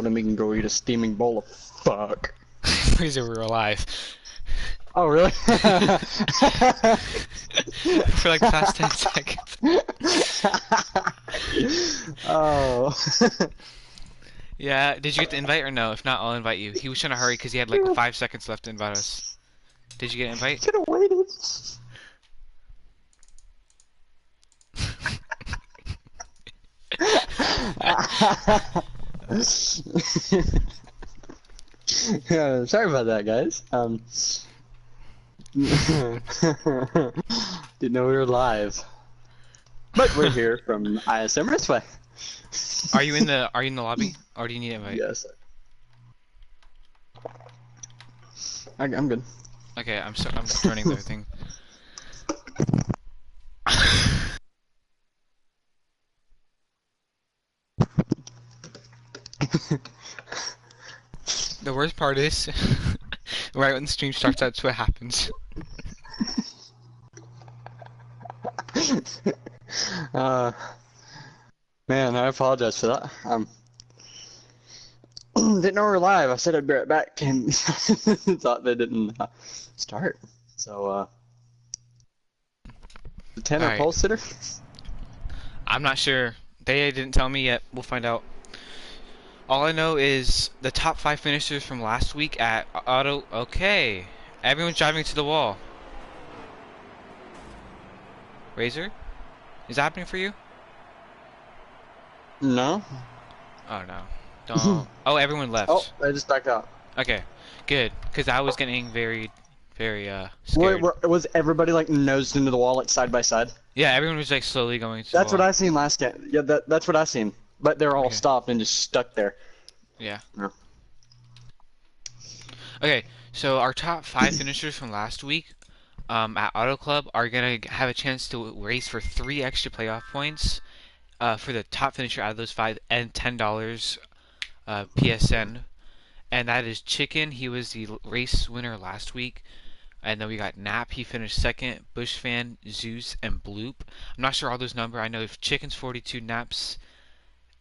told him he can go eat a steaming bowl of fuck. Razor, we're alive. Oh, really? For like the past 10 seconds. Oh. Yeah, did you get the invite or no? If not, I'll invite you. He was trying to hurry because he had like 5 seconds left to invite us. Did you get an invite? Could have waited. Yeah, sorry about that, guys. Didn't know we were live, but we're here from ISM Raceway. Are you in the lobby? Or do you need an invite? Yes. I'm good. Okay, I'm joining the thing. The worst part is, right when the stream starts, that's what happens. Man, I apologize for that. Didn't know we were live. I said I'd be right back and thought they didn't start. So, the tenor Alright. pole sitter? I'm not sure. They didn't tell me yet. We'll find out. All I know is the top 5 finishers from last week at Auto. Okay. Everyone's driving to the wall. Razor? Is that happening for you? No. Oh no. Don't. Oh, everyone left. Oh, I just backed out. Okay. Good. Because I was getting very scared. Was everybody like nosed into the wall like side by side? Yeah, everyone was like slowly going to That's the what wall. I seen last game. Yeah, that's what I seen. But they're all Okay. stopped and just stuck there. Yeah. Yeah. Okay, so our top 5 finishers from last week at Auto Club are going to have a chance to race for 3 extra playoff points for the top finisher out of those 5 and $10 PSN. And that is Chicken. He was the race winner last week. And then we got Nap. He finished second. Bushfan, Zeus, and Bloop. I'm not sure all those numbers. I know if Chicken's 42, Nap's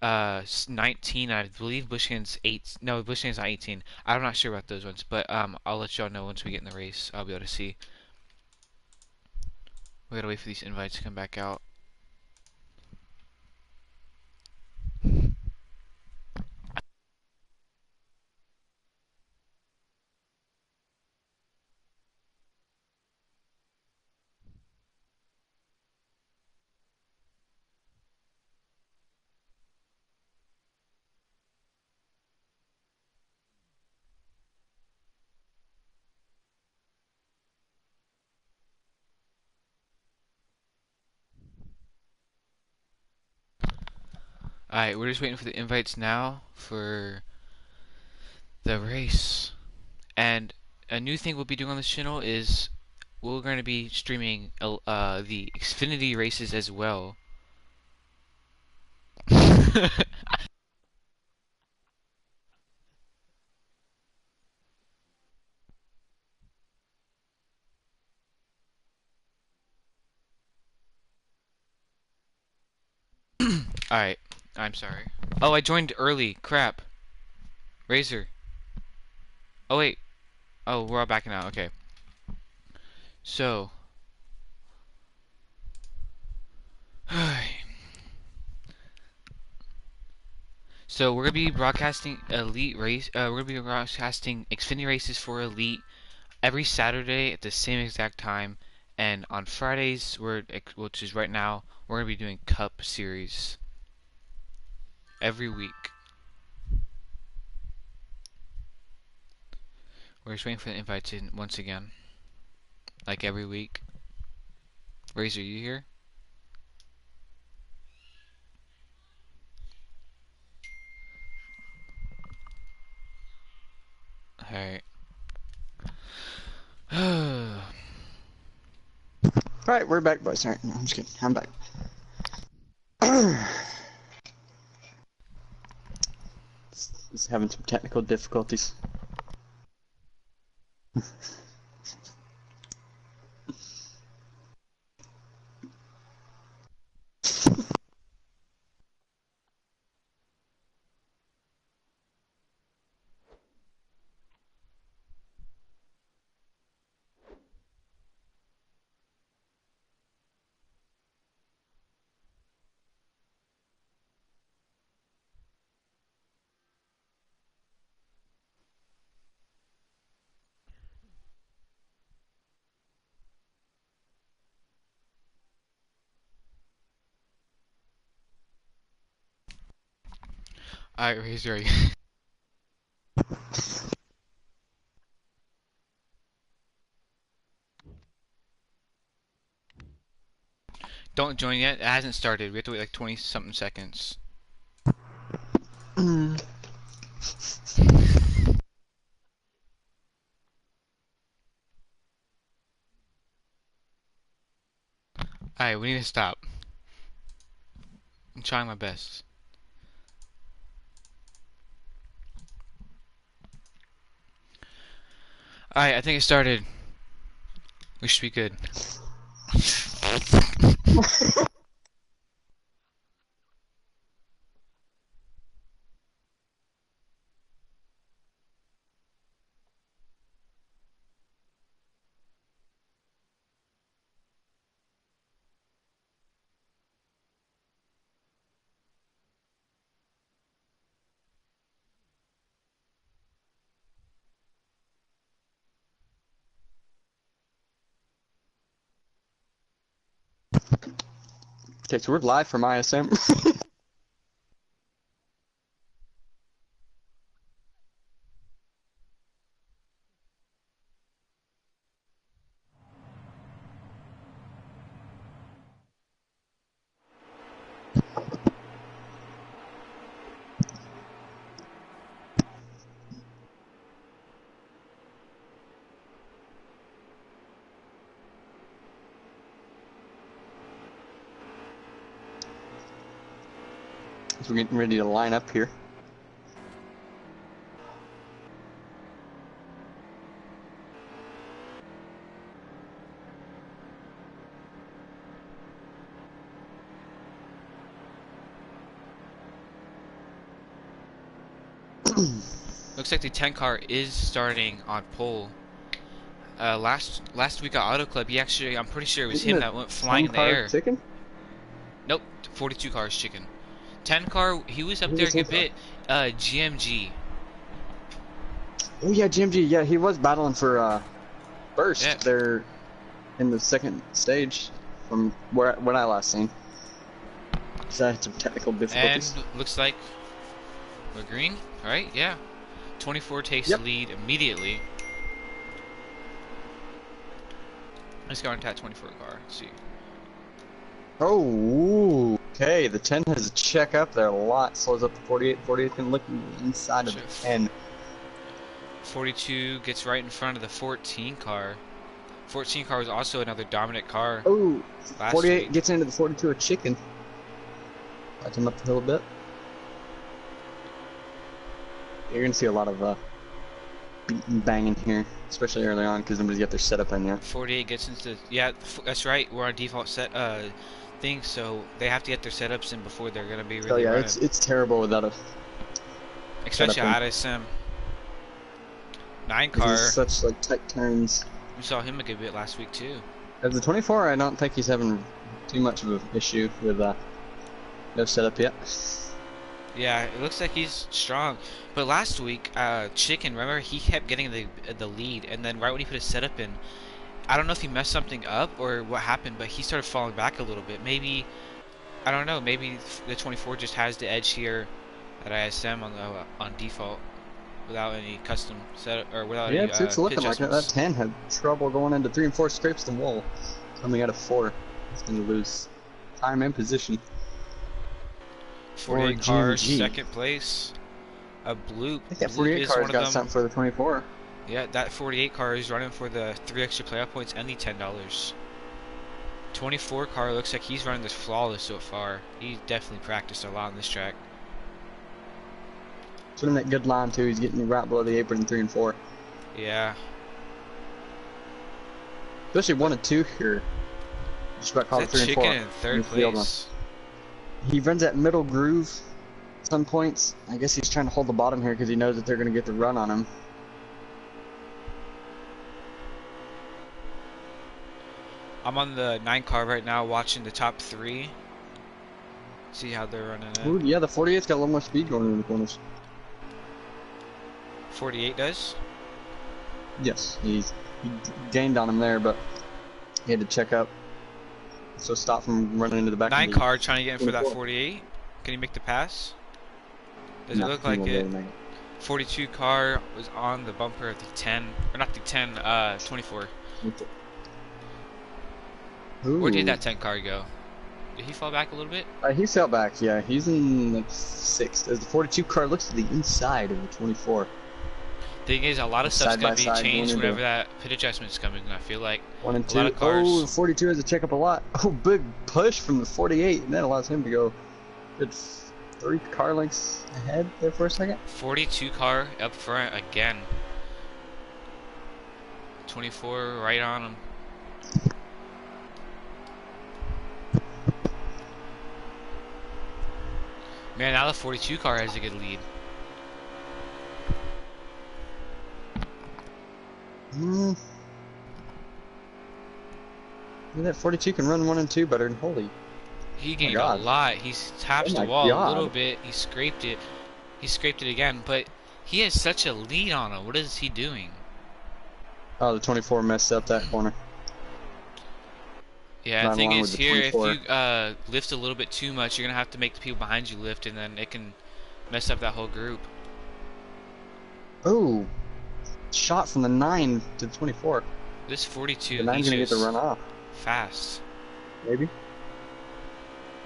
19. I believe Bushkin's 8. No, Bushkin's not 18. I'm not sure about those ones, but I'll let y'all know once we get in the race. I'll be able to see. We gotta wait for these invites to come back out. Alright, we're just waiting for the invites now for the race. And a new thing we'll be doing on this channel is we're going to be streaming the Xfinity races as well. Alright, I'm sorry. Oh, I joined early. Crap. Razor. Oh, wait. Oh, we're all backing out. Okay. So. So we're gonna be broadcasting Elite race. We're gonna be broadcasting Xfinity races for Elite every Saturday at the same exact time, and on Fridays, which is right now, we're gonna be doing Cup Series every week. We're just waiting for the invites in once again, like every week. Razor, you here? Alright. Alright, we're back, boys. Alright, no, I'm just kidding. I'm back. Just having some technical difficulties. Alright, he's ready. Don't join yet. It hasn't started. We have to wait like 20 something seconds. Alright, we need to stop. I'm trying my best. Alright, I think it started. We should be good. Okay, so we're live from ISM. So we're getting ready to line up here. Looks like the 10 car is starting on pole. Last week at Auto Club, he actually, I'm pretty sure it was Isn't him it that went flying in the 10-car air. chicken? Nope, 42 cars chicken. 10 car, he was up Who there was a it? bit. GMG. Oh yeah, GMG. Yeah, he was battling for first Yeah. there in the second stage from what I last seen. So I had some technical And difficulties. looks like we're green, right? Yeah. 24 takes Yep. the lead immediately. Let's go into that 24 car. Let's see. Oh, okay. The 10 has a check up there a lot. Slows up to 48. 48 can look inside of the 10. 42 gets right in front of the 14 car. 14 car was also another dominant car Oh, last 48 week. gets into the 42 a chicken. Light him up the hill a bit. You're gonna see a lot of beating banging here, especially early on, because nobody's got their setup in yet. 48 gets into, yeah, that's right. We're on default set thing, so they have to get their setups in before they're gonna be Oh really yeah, running. it's terrible without a Especially setup at ISM. 9 in. car. He's such like tight turns. We saw him a good bit last week too. As the 24, I don't think he's having too much of an issue with no setup yet. Yeah, it looks like he's strong. But last week, Chicken, remember, he kept getting the lead, and then right when he put his setup in, I don't know if he messed something up or what happened, but he started falling back a little bit. Maybe, I don't know, maybe the 24 just has the edge here at ISM on default without any custom setup or without Yeah, any it's looking pit like it. That adjustments. 10 had trouble going into 3 and 4, scrapes the wall. Coming out of 4, it's gonna lose time and position. 48 Or cars, GMG. second place. A Bloop. I think that Bloop 48 is car's one got of them. something for the 24. Yeah, that 48 car is running for the 3 extra playoff points and the $10. 24 car looks like he's running this flawless so far. He's definitely practiced a lot on this track. He's running that good line too. He's getting right below the apron in 3 and 4. Yeah. Especially 1 and 2 here. Just about caught Is that 3 and 4. Chicken in third place? He runs that middle groove at some points. I guess he's trying to hold the bottom here because he knows that they're going to get the run on him. I'm on the 9 car right now watching the top 3. See how they're running it. Ooh, yeah, the 48's got a little more speed going into the corners. 48 does? Yes, he gained on him there, but he had to check up. So stop from running into the back. 9 of the car trying to get in for that 24. 48. Can he make the pass? Does it No, look he like won't be it? able to make it. 42 car was on the bumper of the 10, or not the 10, 24. Where did Ooh. that 10 car go? Did he fall back a little bit? He fell back, yeah. He's in like 6th. As the 42 car looks to the inside of the 24. Thing is, a lot of It's stuff's side by gonna be side going changed into whenever that pit adjustment's coming. I feel like 1 and a lot 2. of Oh, the cars. 42 has to check up a lot. Oh, big push from the 48, and that allows him to go good 3 car lengths ahead there for a second. 42 car up front again. 24 right on him. Man, now the 42 car has a good lead. Hmm. That 42 can run 1 and 2 better than holy. He Oh my gained a God. lot. He's tapped Oh the my wall a little God. bit. He scraped it. He scraped it again, but he has such a lead on him. What is he doing? Oh, the 24 messed up that corner. Yeah, the Right thing along is with the here, if 24. you lift a little bit too much, you're gonna have to make the people behind you lift, and then it can mess up that whole group. Oh, shot from the 9 to the 24. This 42, The 9's he's gonna get the just run off. fast. Maybe?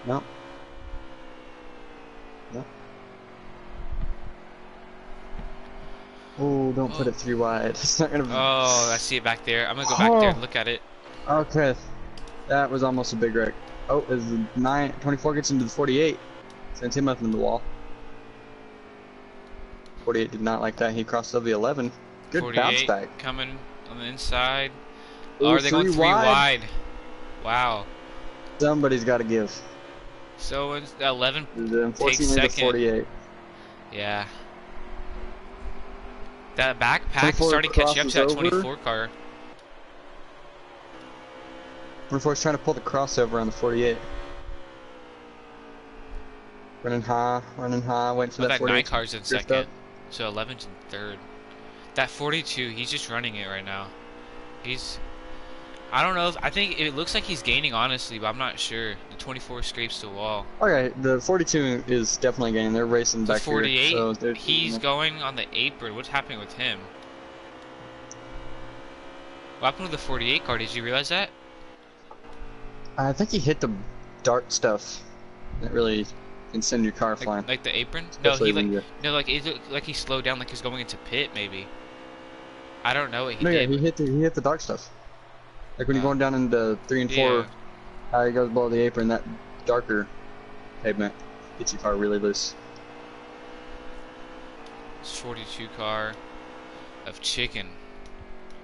No. No. Oh, don't put it 3 wide. It's not gonna. Oh, I see it back there. I'm gonna go back there and look at it. Okay. That was almost a big wreck. Oh, as the 24 gets into the 48, sends him up into the wall. 48 did not like that. He crossed over the 11. Good bounce 48 back. coming on the inside. Ooh, Oh, are they going 3 wide? wide? Wow. Somebody's got to give. So 11 takes Unfortunately, the second. 48. Yeah. That backpack 24 started catching up to that crosses 24 car. 24's trying to pull the crossover on the 48. Running high, waiting for Oh, that that 9 48. car's in second. So 11's in third. That 42, he's just running it right now. I don't know I think it looks like he's gaining, honestly, but I'm not sure. The 24 scrapes the wall. Okay, the 42 is definitely gaining. They're racing The back 48, here. So he's going on the apron. What's happening with him? What happened with the 48 car? Did you realize that? I think he hit the dart stuff. That really can send your car flying. Like the apron? Especially Like it looked like he slowed down, like he's going into pit, maybe. I don't know what he No, yeah, did. he hit the dark stuff. Like when you're going down into 3 and 4, he goes below the apron. That darker pavement gets your car really loose. It's 42 car of chicken.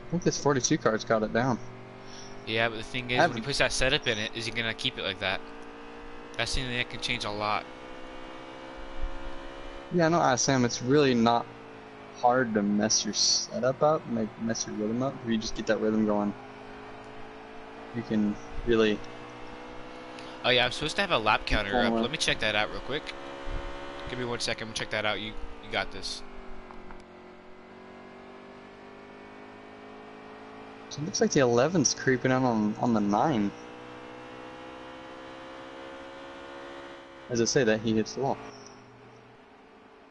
I think this 42 car's got it down. Yeah, but the thing is, when he puts that setup in it, is he gonna keep it like that? That's something that can change a lot. Yeah, no, ISM, it's really not hard to mess your setup up, mess your rhythm up. If you just get that rhythm going, you can really. Oh yeah, I'm supposed to have a lap counter up. Let me check that out real quick. Give me 1 second. I'm gonna check that out. You got this. So it looks like the 11's creeping out on the 9. As I say that, he hits the wall.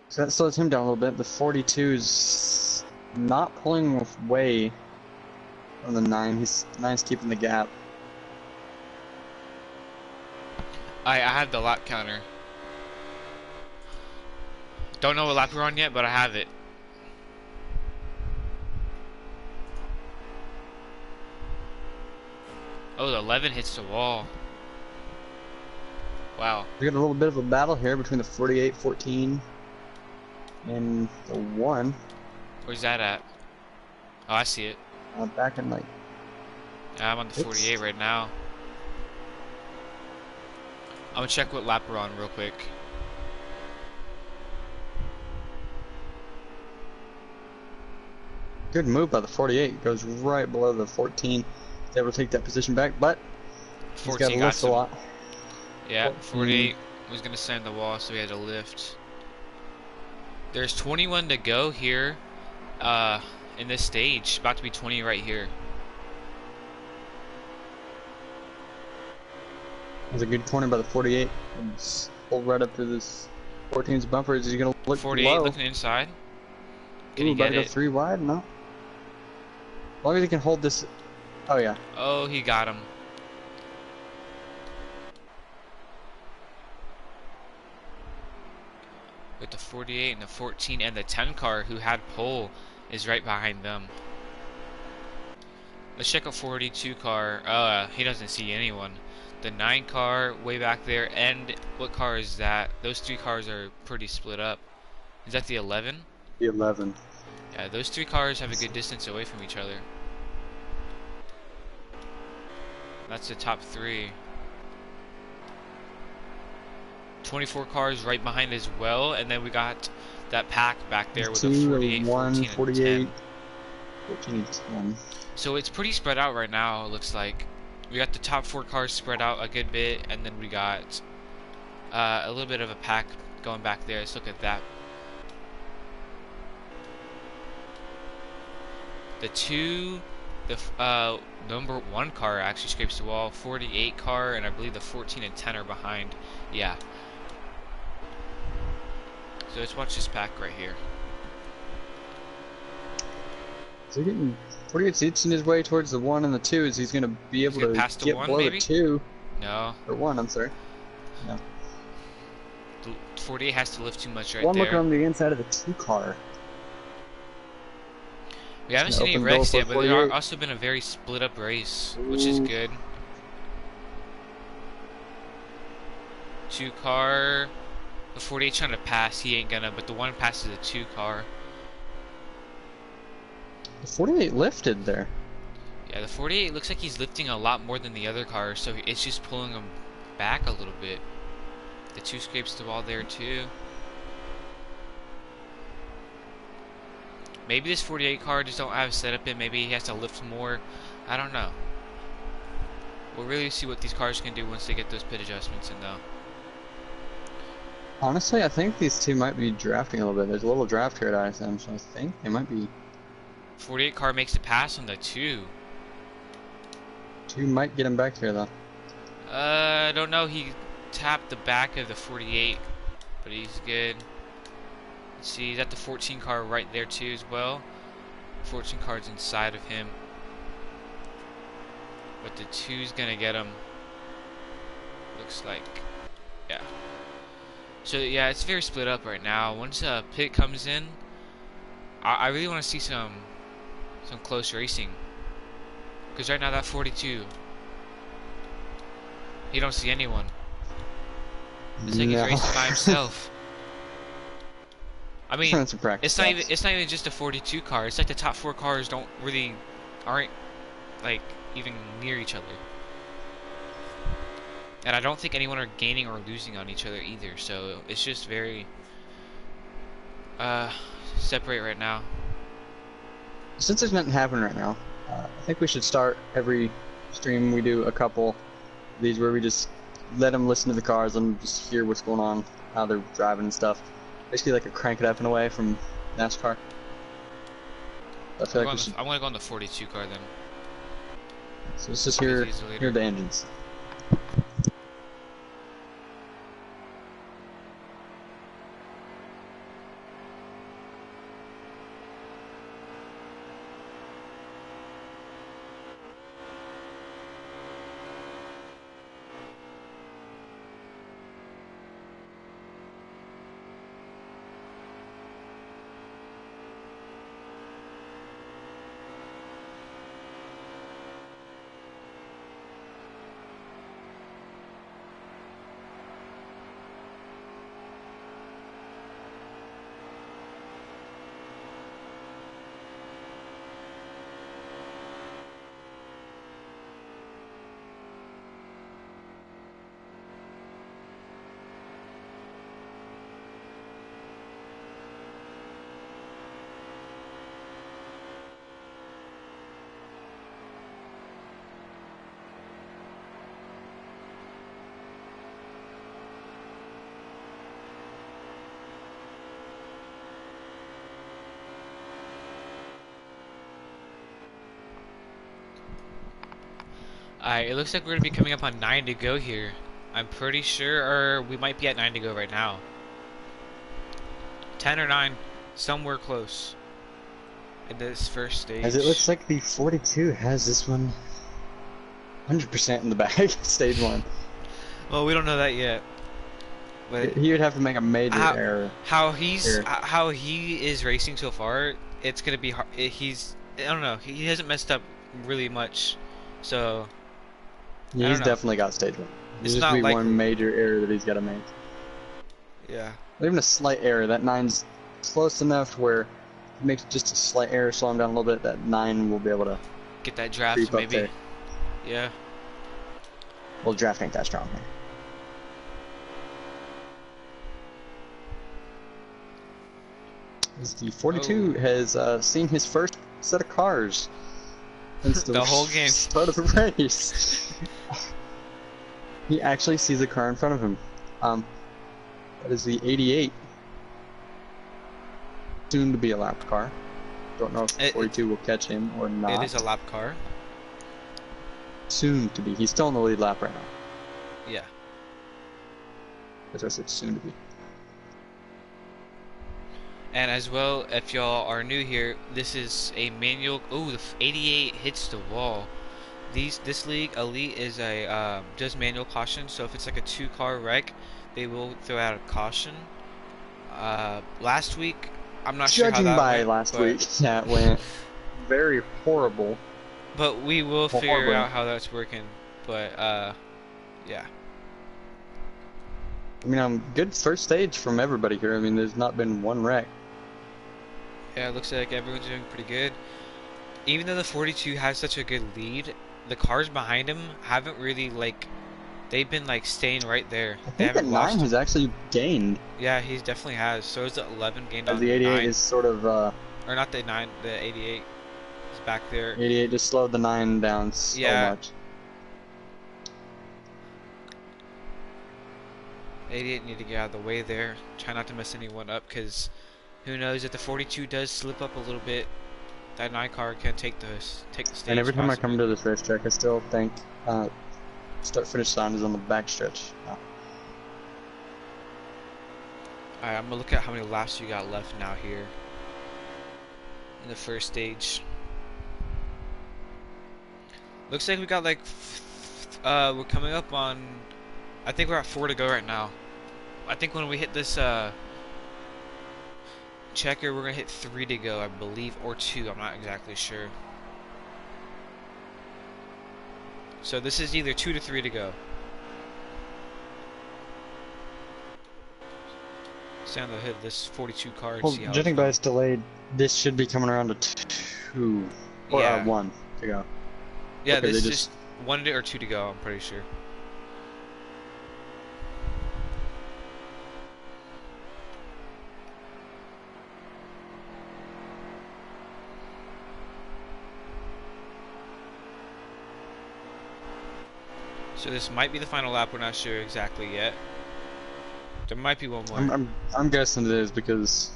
So that slows him down a little bit. The 42's not pulling away from the 9. The 9's keeping the gap. I have the lap counter. Don't know what lap we're on yet, but I have it. Oh, the 11 hits the wall. Wow. We got a little bit of a battle here between the 48, 14, and the 1. Where's that at? Oh, I see it. Back in like. Yeah, I'm on the 48 right now. I'm gonna check what lap we're on real quick. Good move by the 48. Goes right below the 14. He's able to take that position back, but he's got to lift a lot. Yeah, 48 was gonna sand the wall, so he had to lift. There's 21 to go here, in this stage. About to be 20 right here. That was a good corner by the 48. And pulled right up to this 14's bumper. Is he gonna Look 48 low. looking inside. Can Ooh, he about get to go it? 3 wide? No. As long as he can hold this. Oh, yeah. Oh, he got him. With the 48 and the 14 and the 10 car who had pole is right behind them. Let's check a 42 car. He doesn't see anyone. The 9 car way back there, and what car is that? Those 3 cars are pretty split up. Is that the 11? The 11. Yeah, those 3 cars have a good distance away from each other. That's the top 3. 24 cars right behind as well, and then we got that pack back there with a 48, 1, 14, and 48, 10. 14, and 10. So it's pretty spread out right now, it looks like. We got the top 4 cars spread out a good bit, and then we got a little bit of a pack going back there. Let's look at that. The number 1 car actually scrapes the wall. 48 car, and I believe the 14 and 10 are behind. Yeah. So let's watch this pack right here. Is he getting 48's inching his way towards the 1 and the 2? Is he's going to be able to pass the get 1, below maybe? the 2? No. Or 1, I'm sorry. No. The 48 has to lift too much right 1 there. looking on the inside of the 2 car. We haven't seen any wrecks yet, but there's also been a very split up race, which is good. 2 car. The 48 trying to pass, he ain't gonna, but the 1 passes the 2 car. The 48 lifted there. Yeah, the 48 looks like he's lifting a lot more than the other cars, so it's just pulling him back a little bit. The 2 scrapes the wall there too. Maybe this 48 car just don't have a setup in. Maybe he has to lift more. I don't know. We'll really see what these cars can do once they get those pit adjustments in, though. Honestly, I think these 2 might be drafting a little bit. There's a little draft here at ISM, so I think they might be. 48 car makes a pass on the 2. 2 might get him back here, though. I don't know. He tapped the back of the 48, but he's good. Let's see, he's at the 14 car right there too as well. 14 car's inside of him. But the 2's gonna get him. Looks like. Yeah. So yeah, it's very split up right now. Once pit comes in, I really want to see some close racing. Because right now that 42, he don't see anyone. It's like he's racing by himself. I mean, it's not even just a 42 car. It's like the top 4 cars aren't like even near each other. And I don't think anyone are gaining or losing on each other either. So it's just very separate right now. Since there's nothing happening right now, I think we should start every stream we do a couple of these where we just let them listen to the cars and just hear what's going on, how they're driving and stuff. Basically like a crank it up in a way from NASCAR. I feel like I'm gonna go on the 42 car then. So let's just hear the engines. Alright, it looks like we're gonna be coming up on 9 to go here. I'm pretty sure, or we might be at 9 to go right now. 10 or 9, somewhere close in this first As it looks stage. like the 42 has this one 100% in the bag, stage 1. Well, we don't know that yet, but He would have to make a major how error how here. how he is racing so far, it's gonna be hard. I don't know. He hasn't messed up really much, so I don't He's know. definitely got stage 1. There's It's just not be one likely. major error that he's got to make. Yeah. Even a slight error. That 9's close enough where he makes just a slight error, slow him down a little bit. That 9 will be able to Get that draft creep up maybe. there. Yeah. Well, draft ain't that strong here. As the 42 Oh. has seen his first set of cars since the The whole game. start of the race. He actually sees a car in front of him. That is the 88. Soon to be a lap car. Don't know if the 42 will catch him or not. It is a lap car. Soon to be. He's still in the lead lap right now. Yeah. That's why I said soon to be. And as well, if y'all are new here, this is a manual. Oh, the 88 hits the wall. This league, Elite, is a does manual caution. So if it's like a 2-car wreck, they will throw out a caution. Last week, I'm not sure how Judging that by went, last but, week, that went very horrible. but we will figure horribly. out how that's working. But yeah. I mean, good first stage from everybody here. I mean, there's not been one wreck. Yeah, it looks like everyone's doing pretty good. Even though the 42 has such a good lead, the cars behind him haven't really they've been staying right there. I They think that haven't 9 lost. has actually gained. Yeah, he definitely has. So is the 11 gained As on the 88 9. is sort of, Or not the 9, the 88 is back there. 88 just slowed the 9 down so Yeah. much. 88 need to get out of the way there. Try not to mess anyone up, because who knows if the 42 does slip up a little bit, that 9 car can take the stage. And every time I come possibly. to this racetrack, I still think start-finish sign is on the back stretch. Alright, I'm gonna look at how many laps you got left now here in the first stage. Looks like we got we're coming up on, I think we're at 4 to go right now. I think when we hit this checker, we're gonna hit 3 to go, I believe, or 2. I'm not exactly sure. So this is either 2 to 3 to go. Stay on the hood of this 42 car and Well, see how judging it's by going. its delayed, this should be coming around to 2 or Yeah. 1 to go. Yeah, Okay, this they is just- just 1 or 2 to go, I'm pretty sure. So this might be the final lap, we're not sure exactly yet. There might be one more. I'm guessing it is because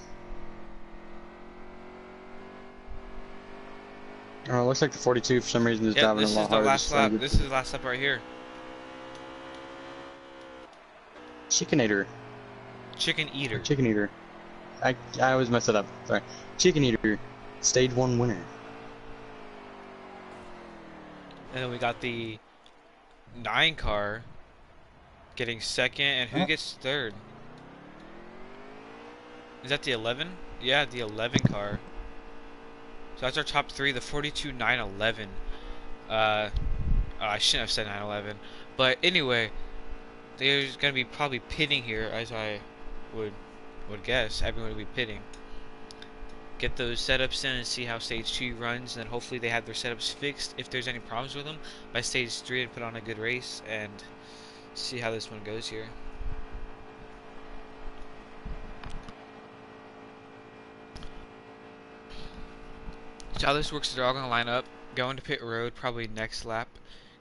it looks like the 42 for some reason is Yeah, driving a this lot is the harder. last lap. This is the last lap right here. Chickinator. Chicken Eater. Chicken Eater. I always mess it up. Sorry. Chicken Eater, stage 1 winner. And then we got the 9 car getting second, and who Oh. gets third? Is that the 11? Yeah, the 11 car. So that's our top 3, the 42, 9, 11. I shouldn't have said 9, 11. But anyway, there's going to be probably pitting here, as I would guess. Everyone would be pitting. Get those setups in and see how stage 2 runs, and then hopefully they have their setups fixed if there's any problems with them by stage 3, and put on a good race and see how this one goes here. So how this works is they're all going to line up, go into pit road probably next lap,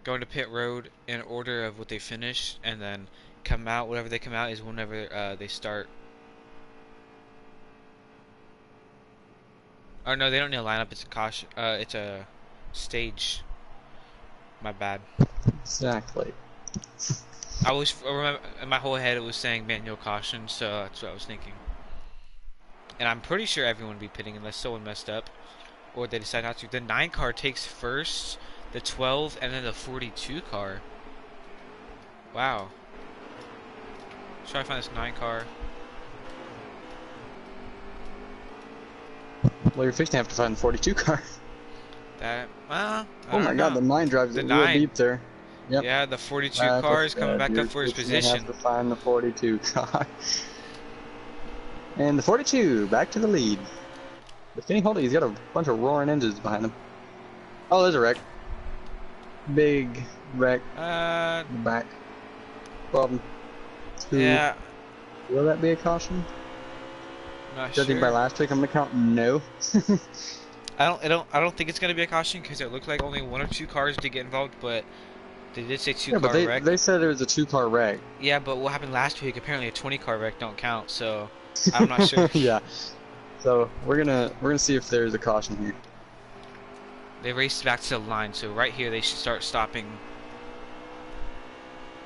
go into pit road in order of what they finish, and then come out. Whatever they come out is whenever they start. Oh no, they don't need a lineup. It's a caution. It's a stage. My bad. Exactly. I was in my whole head. It was saying manual caution, so that's what I was thinking. and I'm pretty sure everyone would be pitting unless someone messed up or they decide not to. The 9 car takes first, the 12, and then the 42 car. Wow. Let's try to find this 9 car. Well, you're fixing to have to find the 42 car. That, well, I Oh my don't god, know. the 9 drives The it real 9. deep there. Yep. Yeah, the 42 That's car what is coming back you're up for his fixing to position. have to find the 42 car. And the 42 back to the lead. But can he hold it? He's got a bunch of roaring engines behind him. Oh, there's a wreck. Big wreck in the back. Problem. 2. Yeah. Will that be a caution? Not Judging sure. by last week, I'm gonna count no. I don't think it's gonna be a caution because it looked like only 1 or 2 cars did get involved, but they did say 2 Yeah, car but wreck. they said it was a 2-car wreck. Yeah, but what happened last week? Apparently a 20 car wreck don't count, so I'm not sure. Yeah. So we're gonna see if there's a caution here. They raced back to the line, so right here they should start stopping.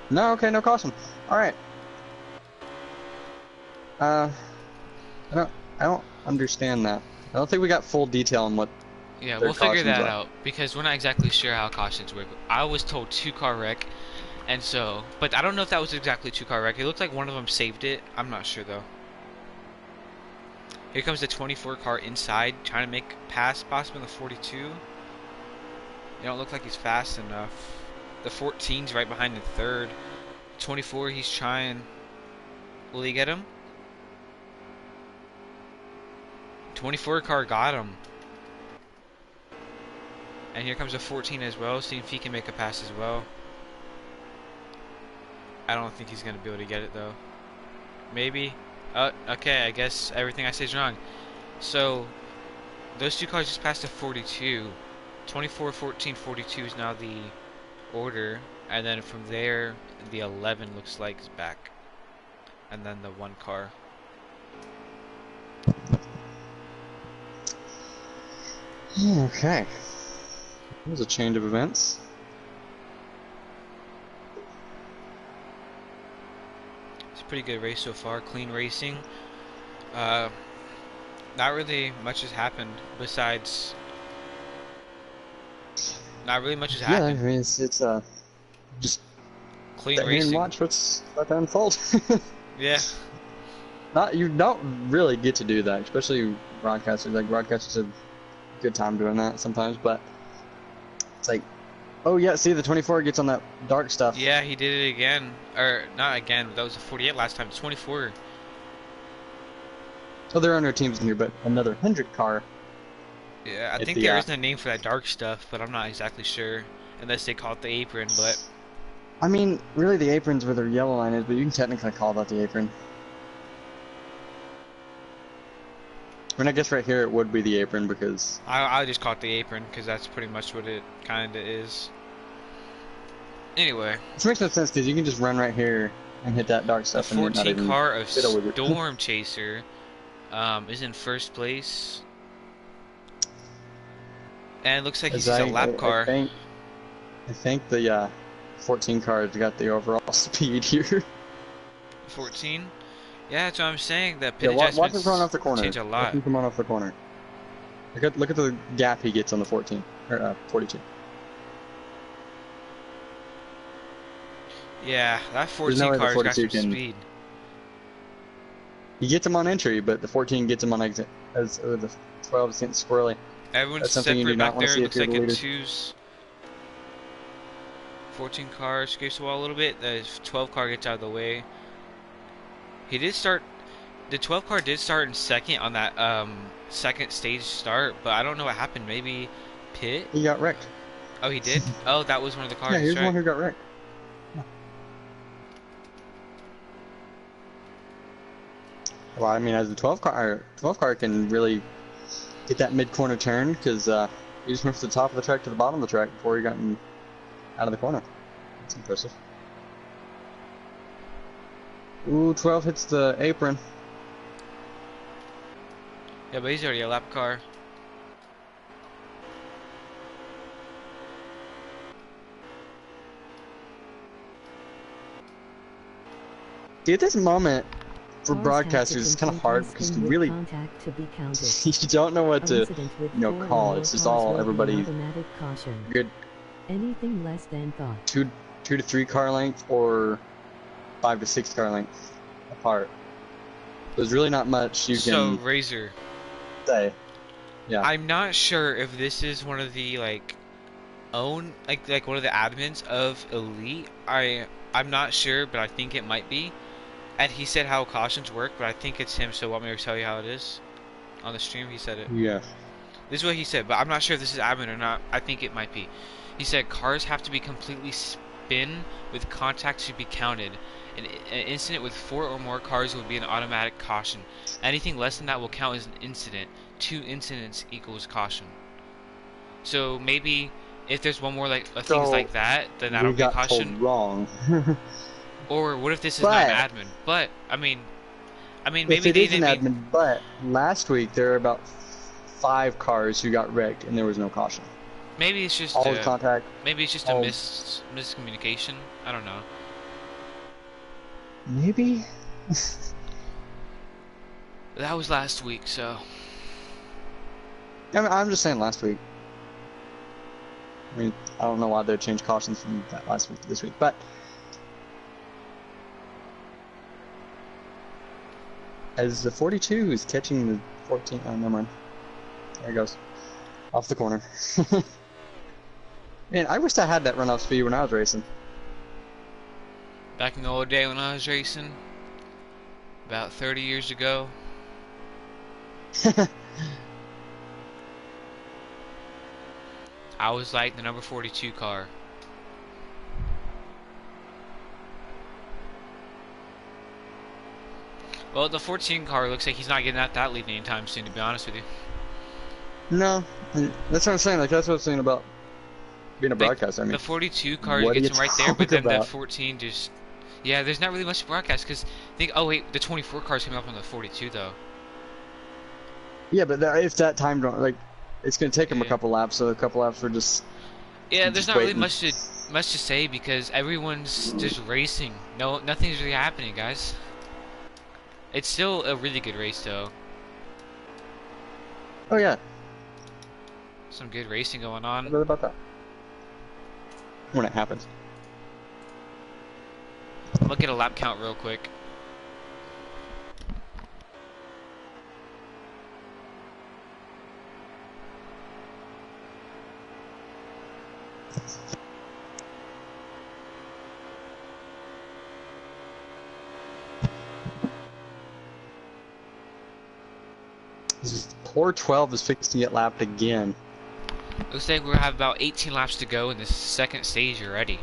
No, okay, no caution. All right. I don't understand that. I don't think we got full detail on what. Yeah, their we'll figure cautions that are. out because we're not exactly sure how cautions work. I was told 2 car wreck, and so, but I don't know if that was exactly 2 car wreck. It looked like one of them saved it. I'm not sure though. Here comes the 24 car inside, trying to make a pass, possibly the 42. It don't look like he's fast enough. The 14's right behind the 3rd. 24, he's trying. Will he get him? 24 car got him. And here comes a 14 as well, see if he can make a pass as well. I don't think he's going to be able to get it though. Maybe. Okay, I guess everything I say is wrong. So, those 2 cars just passed the 42. 24, 14, 42 is now the order. And then from there, the 11 looks like is back. And then the 1 car. Okay. There's a change of events. It's a pretty good race so far. Clean racing. Not really much has happened besides. Not really much has Yeah, happened. I mean it's just Clean sit here and racing. watch what's about to unfold. Yeah. You don't really get to do that, especially broadcasters. Like broadcasters have a good time doing that sometimes, but it's like, oh yeah, see the 24 gets on that dark stuff. Yeah, he did it again. Or not again. That was a 48 last time. 24. Oh, there are other teams in here, but another 100 car. Yeah, I At think the, there isn't a name for that dark stuff, but I'm not exactly sure. Unless they call it the apron, but I mean, really the apron's where the yellow line is, but you can technically call that the apron. I mean, I guess right here it would be the apron because I'll just call it the apron because that's pretty much what it kind of is. Anyway, it makes no sense because you can just run right here and hit that dark the stuff and you're not 14 even car of fiddle with it. Storm Chaser is in first place. And it looks like he's just a lap car. I think the 14 car has got the overall speed here. 14? Yeah, that's what I'm saying. That Yeah, pit watch him adjustments come on off the corner. change a Watch lot. him come on off the corner. Look at the gap he gets on the 14 or 42. Yeah, that 14 no way the car's got 42 some can- speed. He gets him on entry, but the 14 gets him on exit. As the 12 is getting squirrely. Everyone's That's something you separate do not back wanna there. see It if looks you're like the a leader. twos. 14 car scrapes the wall a little bit. The 12 car gets out of the way. He did start. The 12 car did start in second on that second stage start, but I don't know what happened. Maybe pit. He got wrecked. Oh, he did. Oh, that was one of the cars. Yeah, here's the right. one who got wrecked. Yeah. Well, I mean, as the 12 car can really get that mid corner turn because he just went from the top of the track to the bottom of the track before he got out of the corner. That's impressive. Ooh, 12 hits the apron. Yeah, but he's already a lap car. See, at this moment, for broadcasters, it's kind of hard because you really you don't know what to call. It's just all everybody good Anything less than thought. 2 to 3 car length or 5 to 6 car length apart. There's really not much you can So Razor, say. Yeah. I'm not sure if this is one of the like one of the admins of Elite. I'm not sure, but I think it might be. And he said how cautions work, but I think it's him. So want me to tell you how it is on the stream? He said it. Yeah. This is what he said, but I'm not sure if this is admin or not. I think it might be. He said cars have to be completely spin with contact to be counted. An incident with 4 or more cars will be an automatic caution. Anything less than that will count as an incident. 2 incidents equals caution. So maybe if there's one more things like that, then that'll be a caution. Told wrong. Or what if this is not an admin? But I mean, maybe if it they is an admin. But last week there were about 5 cars who got wrecked and there was no caution. Maybe it's just all contact. Maybe it's just a miscommunication. I don't know. Maybe. That was last week, so. I mean, I'm just saying last week. I mean, I don't know why they changed cautions from that last week to this week, but as the 42 is catching the 14, oh, never mind. There he goes. Off the corner. Man, I wish I had that runoff speed when I was racing. Back in the old day when I was racing, about 30 years ago. I was like the number 42 car. Well, the 14 car looks like he's not getting that lead anytime soon, to be honest with you. No, that's what I'm saying. Like, that's what I was saying about being a broadcaster. I mean, the 42 car gets him right there, but then the 14 just... Yeah, there's not really much to broadcast, because oh wait, the 24 car's coming up on the 42, though. Yeah, but if that time don't, like, it's going to take him a couple laps, so a couple laps are just... Yeah, there's not really much to say, because everyone's just racing. Nothing's really happening, guys. It's still a really good race, though. Oh, yeah. Some good racing going on. What about that? When it happens. I'm gonna get a lap count real quick. Poor 12 is fixing to get lapped again. Looks like we'll have about 18 laps to go in this second stage already.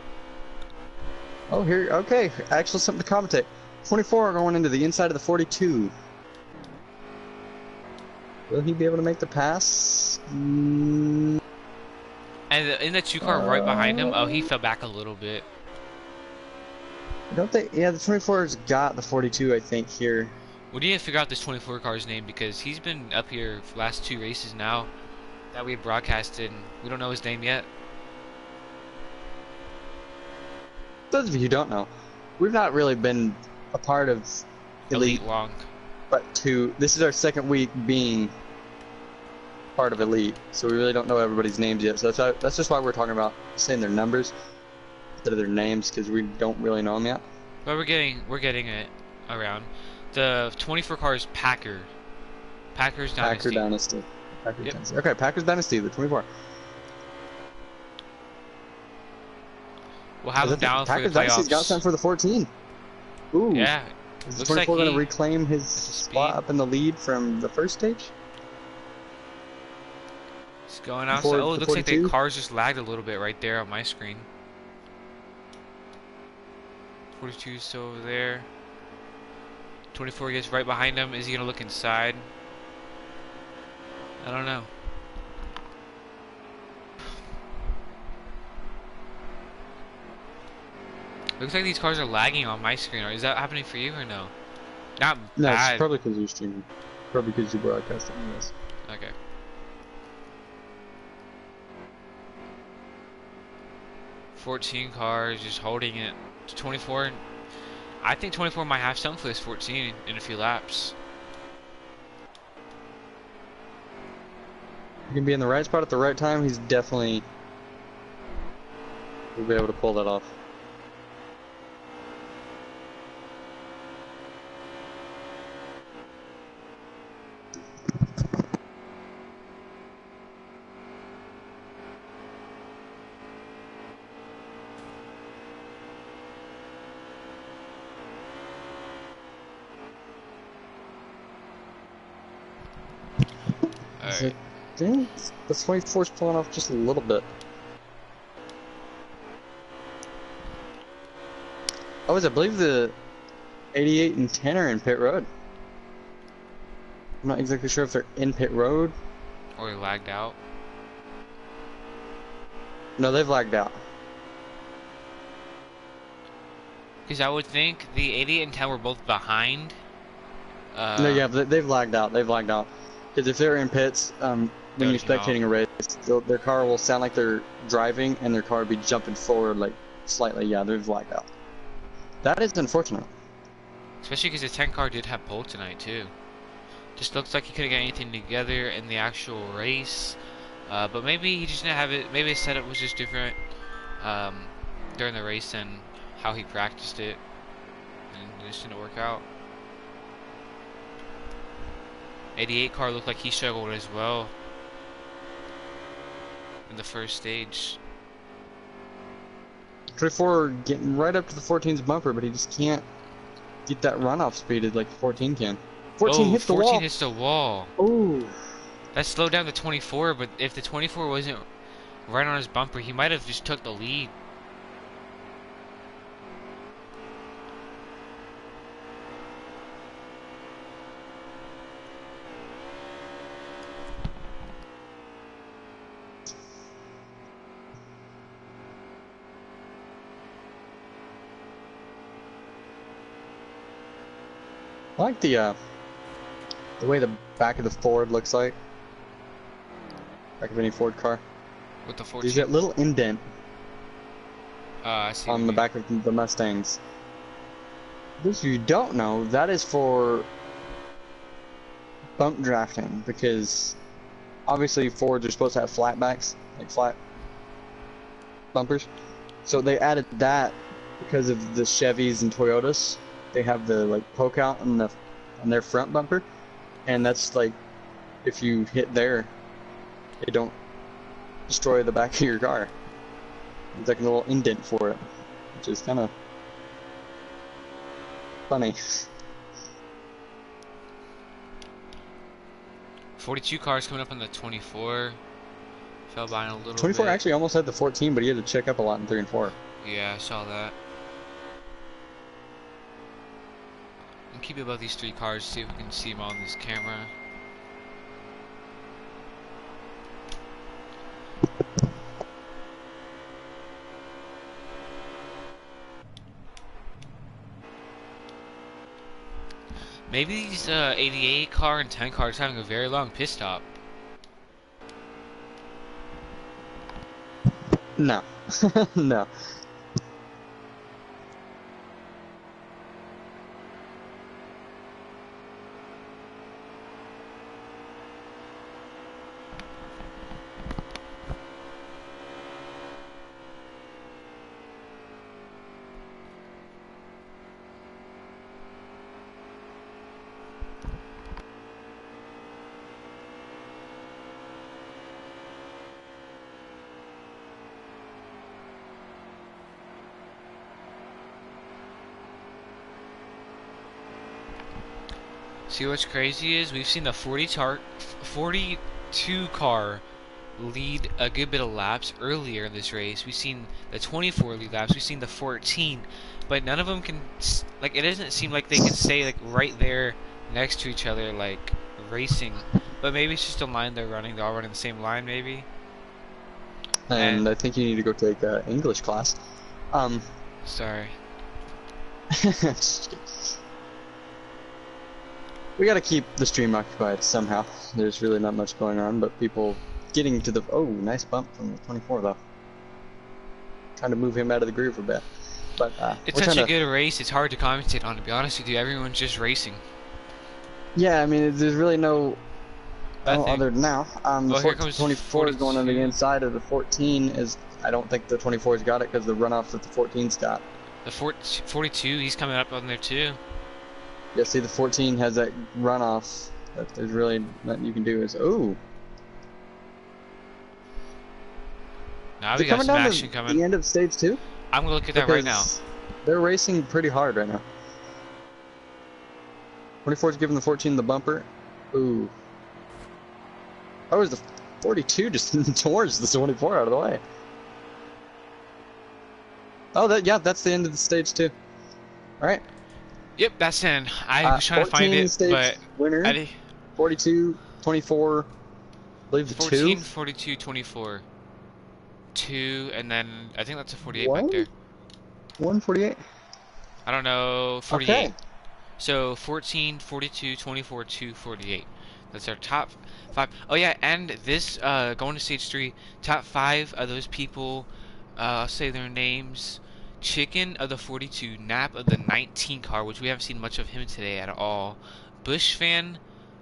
Oh, here, okay. Actually, something to commentate. 24 are going into the inside of the 42. Will he be able to make the pass? And in the 2 car right behind him, oh, he fell back a little bit. Don't they? Yeah, the 24's got the 42, I think, here. We need to figure out this 24 car's name, because he's been up here for the last 2 races now that we broadcasted, and we don't know his name yet. Those of you who don't know, we've not really been a part of Elite long. But this is our second week being part of Elite, so we really don't know everybody's names yet. So that's just why we're talking about saying their numbers instead of their names, because we don't really know them yet. But we're getting it around. The 24 car is Packers Dynasty. Dynasty. Okay, Packers Dynasty, the 24. We'll have them down for the playoffs. Packers Dynasty's got something for the 14. Ooh. Yeah. Is the 24 going to reclaim his spot up in the lead from the first stage? It's going outside. Oh, it looks like the cars just lagged a little bit right there on my screen. 42 is still over there. 24 gets right behind him. Is he going to look inside? I don't know. Looks like these cars are lagging on my screen. Is that happening for you or no? Not no, bad. It's probably because you're streaming. Probably because you broadcast it. Yes. Okay. .14 cars just holding it. 24. I think 24 might have something for this 14 in a few laps. He can be in the right spot at the right time. He's definitely will be able to pull that off. Alright. I think the 24's pulling off just a little bit. Oh, I believe the 88 and 10 are in pit road. I'm not exactly sure if they're in pit road. Or he lagged out. No, they've lagged out. Because I would think the 88 and 10 were both behind. No, yeah, but they've lagged out. They've lagged out. Because if they're in pits, when you're spectating a race, their car will sound like they're driving, and their car will be jumping forward like slightly. Yeah, they've lagged out. That is unfortunate. Especially because the 10 car did have pole tonight too. Just looks like he couldn't get anything together in the actual race. But maybe he just didn't have it. Maybe his setup was just different during the race than how he practiced it, and it just didn't work out. 88 car looked like he struggled as well in the first stage. 24 getting right up to the 14's bumper, but he just can't get that runoff speed like 14 can. 14 hits the 14 wall. hits the wall. Oh. That slowed down the 24, but if the 24 wasn't right on his bumper, he might have just took the lead. I like the way the back of the Ford looks like. Back of any Ford car. With the 14. There's that little indent I see on the back of the Mustangs. If you don't know, that is for bump drafting, because obviously Fords are supposed to have flat backs, like flat bumpers. So they added that because of the Chevys and Toyotas. They have the like poke out on their front bumper, and that's like if you hit there, it don't destroy the back of your car. It's like a little indent for it, which is kind of funny. 42 cars coming up on the 24. Fell by a little 24 bit. actually almost had the 14, but he had to check up a lot in 3 and 4. Yeah, I saw that. I'll keep it above these 3 cars, see if we can see them on this camera. Maybe these 88 car and 10 cars having a very long pit stop. No. No. See what's crazy is we've seen the 42 car lead a good bit of laps earlier in this race. We've seen the 24 lead laps. We've seen the 14, but none of them can like. It doesn't seem like they can stay like right there next to each other like racing. But maybe it's just a line they're running. They're all running the same line, maybe. And I think you need to go take English class. Sorry. We gotta keep the stream occupied somehow. There's really not much going on, but people getting to the... Oh, nice bump from the 24 though. Trying to move him out of the groove a bit. But It's we're such trying a to. good race, it's hard to commentate on, to be honest with you. Everyone's just racing. Yeah, I mean, there's really no. But I Oh, think, other than now, the oh, here comes 24 is going on the 42. inside of the 14. Is I don't think the 24's got it because the runoff that the 14's got. The 42, he's coming up on there too. Yeah, see, the 14 has that runoff that there's really nothing you can do. Is Now is we it got coming some down action to coming. the end of stage 2? I'm gonna look at that right now. Because they're racing pretty hard right now. 24's giving the 14 the bumper. Ooh. Oh, is the 42 just towards the 24 out of the way? Oh, that's the end of the stage 2. All right. Yep, that's in. I was trying to find 14 it, stage but winner. I did 42, 24. I believe the 14, 2. 42, 24. 2, and then I think that's a 48 back 1? there. 148. I don't know, 48. Okay. So 14, 42, 24, 2, 48. That's our top 5. Oh yeah, and this going to stage 3, top 5 of those people, I'll say their names. Chicken of the 42, Nap of the 19 car, which we haven't seen much of him today at all. Bush fan,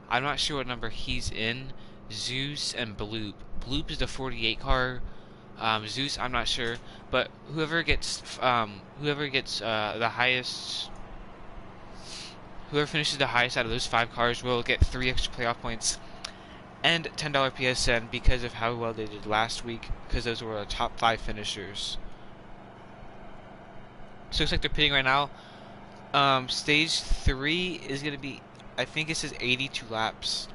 I'm not sure what number he's in. Zeus and Bloop. Bloop is the 48 car. Zeus, I'm not sure, but whoever gets the highest. Whoever finishes the highest out of those 5 cars will get 3 extra playoff points and $10 PSN because of how well they did last week, because those were the top 5 finishers. So it looks like they're pitting right now. Stage 3 is going to be, I think it says 82 laps.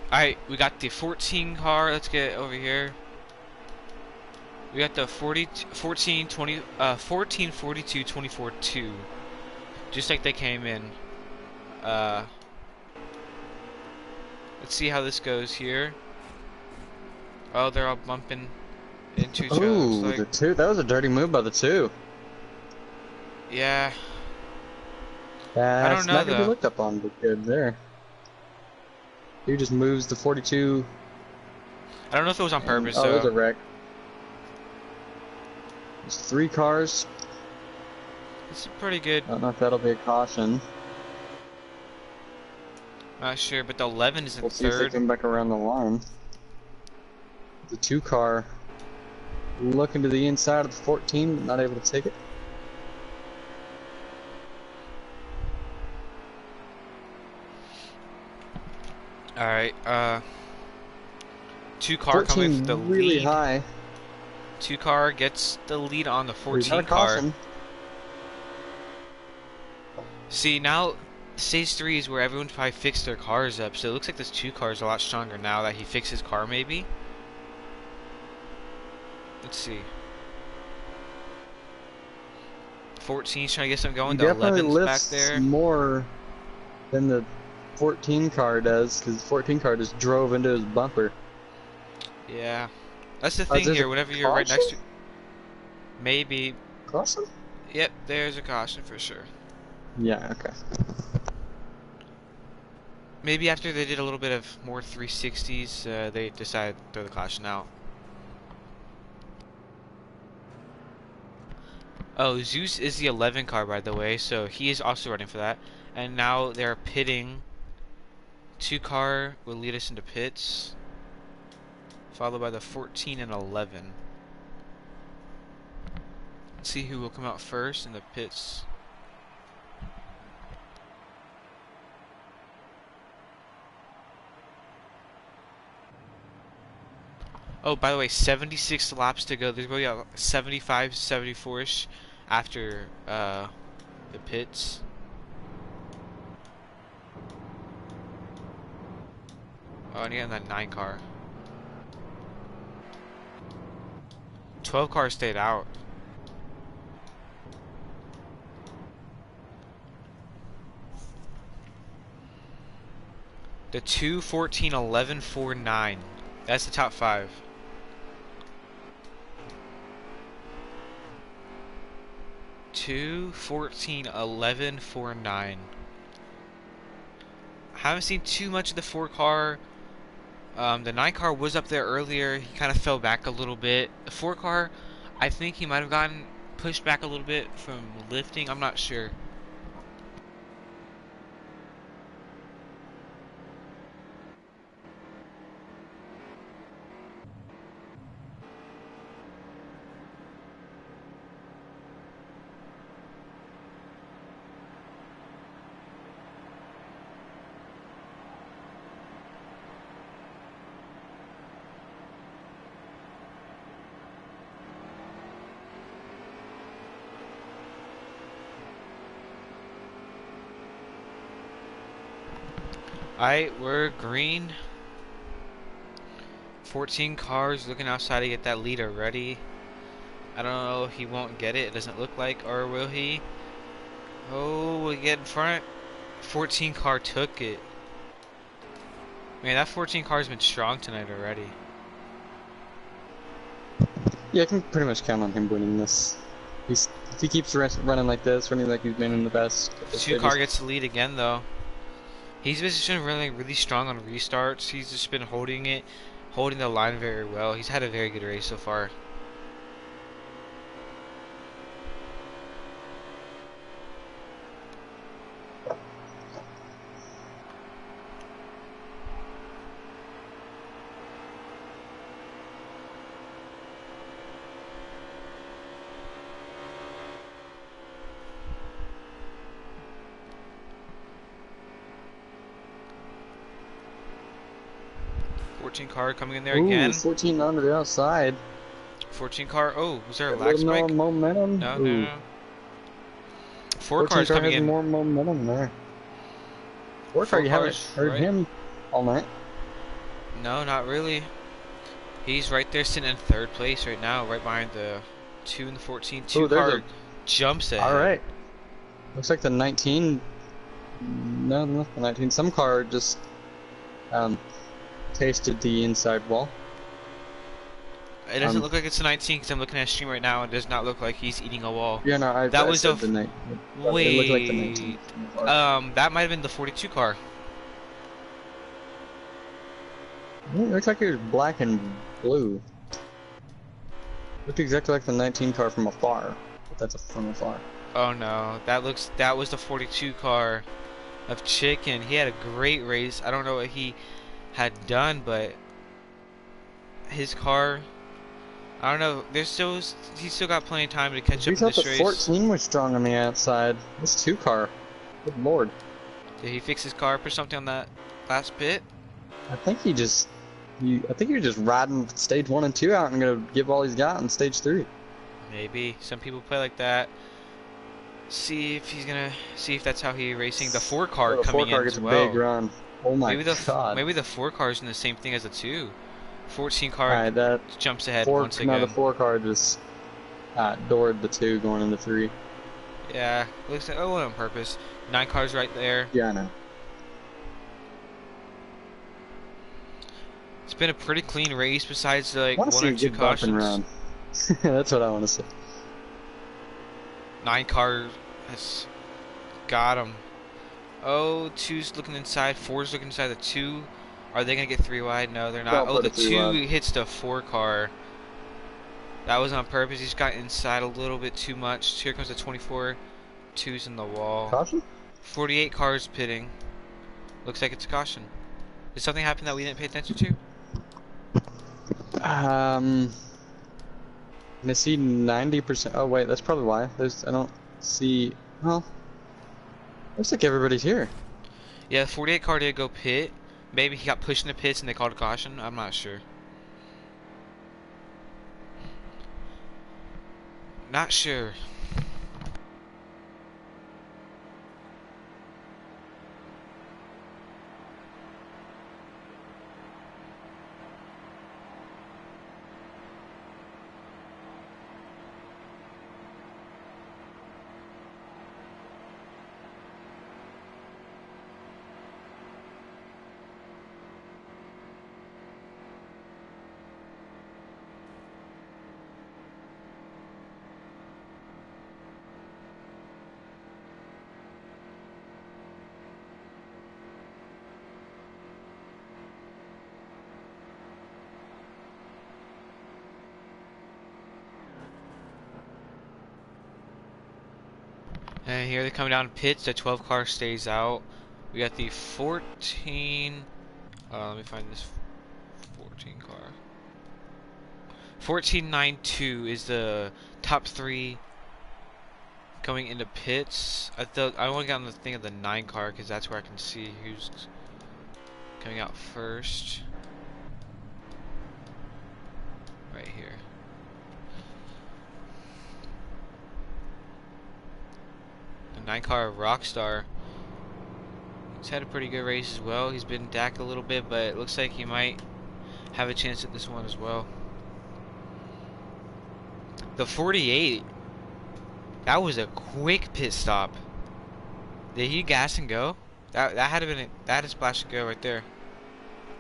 Alright, we got the 14 car. Let's get over here. We got the 14, 42, 24, 2. Just like they came in. Let's see how this goes here. Oh, they're all bumping into each other. Ooh, Like, the 2. That was a dirty move by the 2. yeah. That's know, not gonna be though. looked up on, but good there. He just moves the 42. I don't know if it was on purpose, Oh, it was a though. wreck. There's 3 cars. It's pretty good. I don't know if that'll be a caution. Not sure, but the 11 is in We'll see if they third. come back around the line. The 2 car looking to the inside of the 14, but not able to take it. Alright, 2 car coming for the really lead. high. 2 car gets the lead on the We've got 14 a car. caution. See, now stage 3 is where everyone probably fixed their cars up, so it looks like this 2 car is a lot stronger now that he fixed his car, maybe. Let's see. 14's trying to get something going. He The definitely 11's back lifts there. more than the 14 car does, because the 14 car just drove into his bumper. Yeah. That's the thing there's here, a whenever you're right next to... caution? Maybe. Caution? Yep, there's a caution for sure. Yeah, okay. Maybe after they did a little bit of more 360s, they decided to throw the caution out. Oh, Zeus is the 11 car, by the way, so he is also running for that. And now they're pitting. 2 car will lead us into pits, followed by the 14 and 11. Let's see who will come out first in the pits. Oh, by the way, 76 laps to go. There's probably about 75, 74-ish after the pits. Oh, and again, that 9 car. 12 cars stayed out. The 2, 14, 11, 4, 9. That's the top 5. Two, 14, 11, 4, 9. Haven't seen too much of the 4 car. The 9 car was up there earlier. He kind of fell back a little bit. The 4 car, I think he might have gotten pushed back a little bit from lifting. I'm not sure. Alright, we're green. 14 cars looking outside to get that lead already. I don't know if he won't get it. It doesn't look like, or will he? Oh, we get in front. 14 car took it. Man, that 14 car's been strong tonight already. Yeah, I can pretty much count on him winning this. If he keeps running like this, running like he's been in the best. 2 car gets the lead again though. He's just been really strong on restarts. He's just been holding the line very well. He's had a very good race so far. Car coming in there again. 14 onto the outside. 14 car. Oh, was there a A lag little more spike? momentum. No. 4 14 cars car coming has in. more momentum there. 4 car, you haven't heard him all night. No, not really. He's right there sitting in 3rd place right now, right behind the 2 and the 14. 2 car jumps ahead. Alright. Looks like the 19. No, not the 19. Some car just tasted the inside wall. It doesn't look like it's a 19 because I'm looking at stream right now and it does not look like he's eating a wall. Yeah, no, that was the 19. Wait. It looked like the 19. That might have been the 42 car. It looks like it was black and blue. Looked exactly like the 19 car from afar. But that's from afar. Oh no, that was the 42 car of Chicken. He had a great race. I don't know what he had done, but his car, I don't know. He's still got plenty of time to catch up in this race. The 14 was strong on the outside. This 2 car, good lord. Did he fix his car, put something on that last pit? I think he was just riding stage 1 and 2 out and gonna give all he's got in stage 3. Maybe some people play like that. See if that's how he's racing. The 4 car coming in as well. The 4 car gets a big run. Oh my god. Maybe the 4 car's in the same thing as the 2. 14 car that jumps ahead once again. Now the 4 car just doored the 2 going into 3. Yeah, looks like on purpose. 9 cars right there. Yeah, I know. It's been a pretty clean race besides like 1 or 2 cautions. That's what I want to see. 9 car has got him. Oh, 2's looking inside. 4's looking inside the 2. Are they gonna get 3 wide? No, they're not. Oh, the 2 hits the 4 car. That was on purpose. He's got inside a little bit too much. Here comes the 24. 2's in the wall. Caution? 48 cars pitting. Looks like it's a caution. Did something happen that we didn't pay attention to? I see 90%. Oh wait, that's probably why. I don't see. Well, looks like everybody's here. Yeah, 48 car did go pit. Maybe he got pushed in the pits and they called a caution. I'm not sure. Not sure. And here they're coming down to pits. The 12 car stays out. We got the 14. Let me find this 14 car. 1492 is the top 3 going into pits. I only got on the thing of the 9 car because that's where I can see who's coming out first. Right here. The 9 car Rockstar. He's had a pretty good race as well. He's been DAC a little bit, but it looks like he might have a chance at this one as well. The 48. That was a quick pit stop. Did he gas and go? That had been that had a splash and go right there.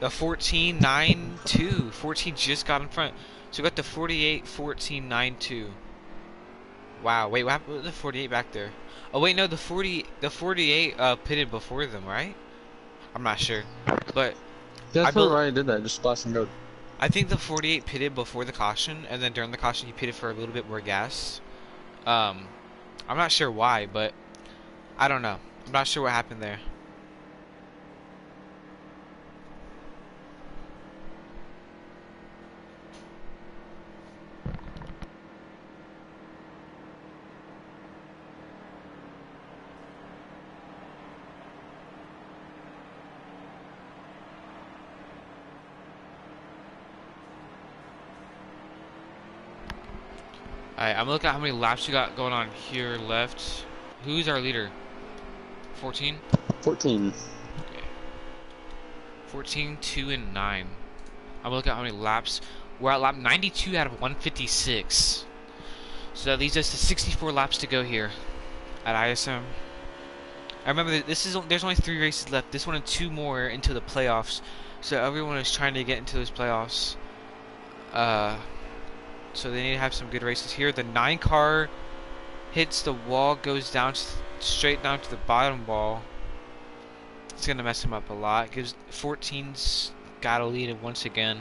The 14.92. 14 just got in front. So we got the 48, 14.92. Wow. Wait, what happened with the 48 back there? Oh wait, no, the 48 pitted before them, right? I'm not sure, but Yeah, that's why I did that. Just splash and go. I think the 48 pitted before the caution, and then during the caution he pitted for a little bit more gas. I'm not sure why, but I don't know. I'm not sure what happened there. Alright, I'm looking at how many laps we got going on here left. Who's our leader? 14? 14. Okay. 14, 2, and 9. I'm looking at how many laps. We're at lap 92 out of 156. So that leaves us to 64 laps to go here at ISM. I remember that there's only 3 races left. This one and 2 more into the playoffs. So everyone is trying to get into those playoffs. So they need to have some good races here. The 9 car hits the wall, goes down straight down to the bottom wall. It's gonna mess him up a lot. Gives 14's got a lead once again.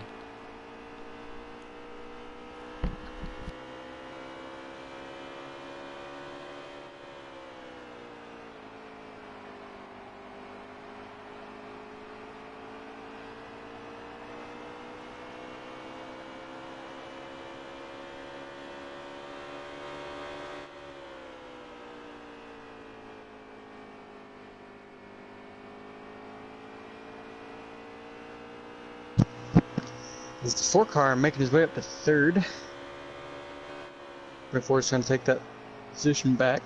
It's the 4 car making his way up to 3rd. Before he's trying to take that position back.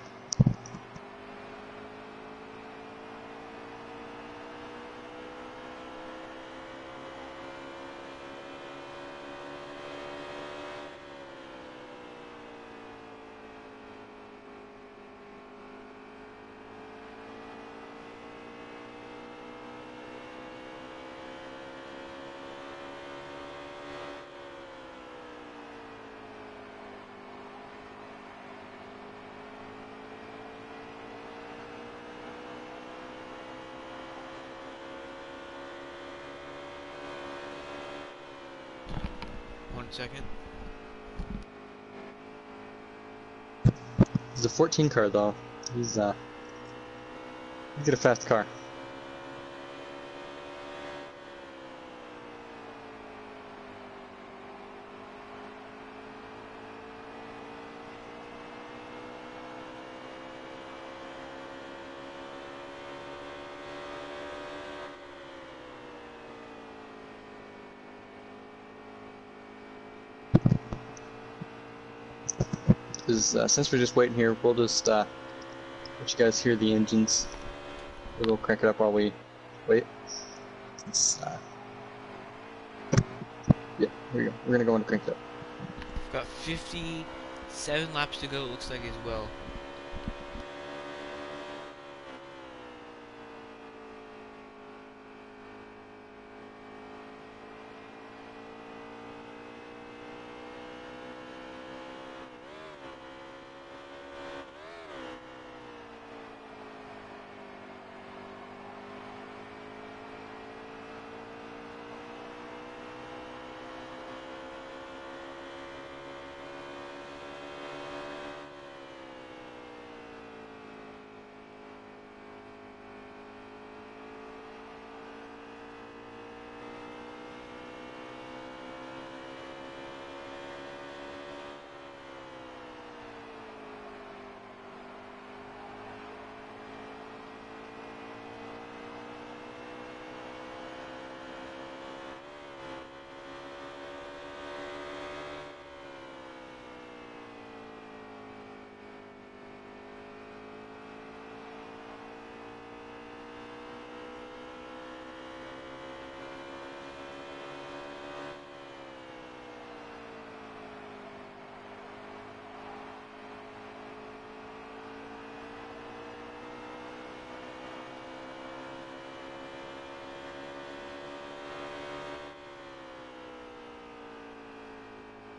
One second. He's a 14 car though. He's a fast car. Since we're just waiting here, we'll just let you guys hear the engines. We'll crank it up while we wait. Yeah, here we go. We're gonna go and crank it up. Got 57 laps to go, it looks like, as well.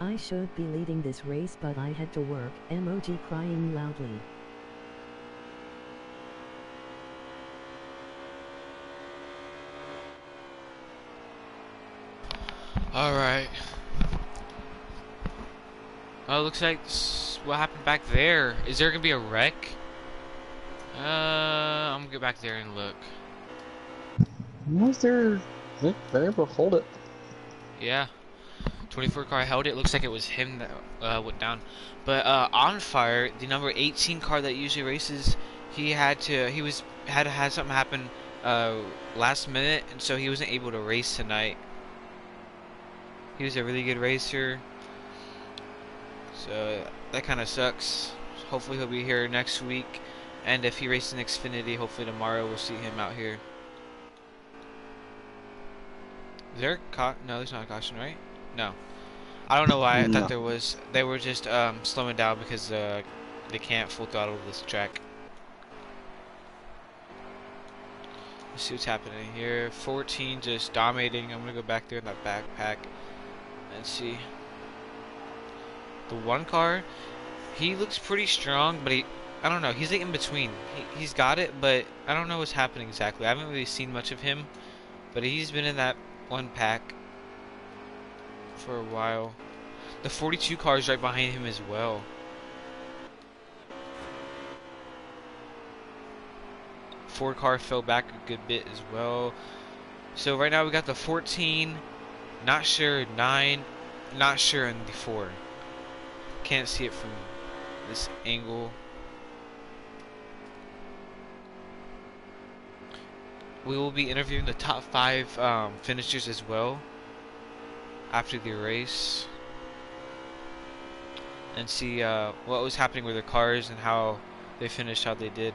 I should be leading this race, but I had to work. Emoji crying loudly. Alright. Oh, looks like what happened back there. Is there gonna be a wreck? I'm gonna go back there and look. Was there? They're able to hold it. Yeah. 24 car held it. Looks like it was him that went down. But on fire, the number 18 car that usually races, he had to have something happen last minute, and so he wasn't able to race tonight. He was a really good racer, so that kind of sucks. Hopefully he'll be here next week, and if he races in Xfinity, hopefully tomorrow we'll see him out here. Is there no, there's not a caution, right? No. I don't know why. I thought there was. They were just slowing down because they can't full throttle this track. Let's see what's happening here. 14 just dominating. I'm gonna go back there in that backpack and see. The one car, he looks pretty strong, but I don't know. He's like in between. He's got it, but I don't know what's happening exactly. I haven't really seen much of him, but he's been in that one pack for a while. The 42 car is right behind him as well. Ford car fell back a good bit as well. So right now we got the 14, not sure, 9, not sure, and the 4. Can't see it from this angle. We will be interviewing the top 5 finishers as well after the race, and see what was happening with their cars and how they finished, how they did.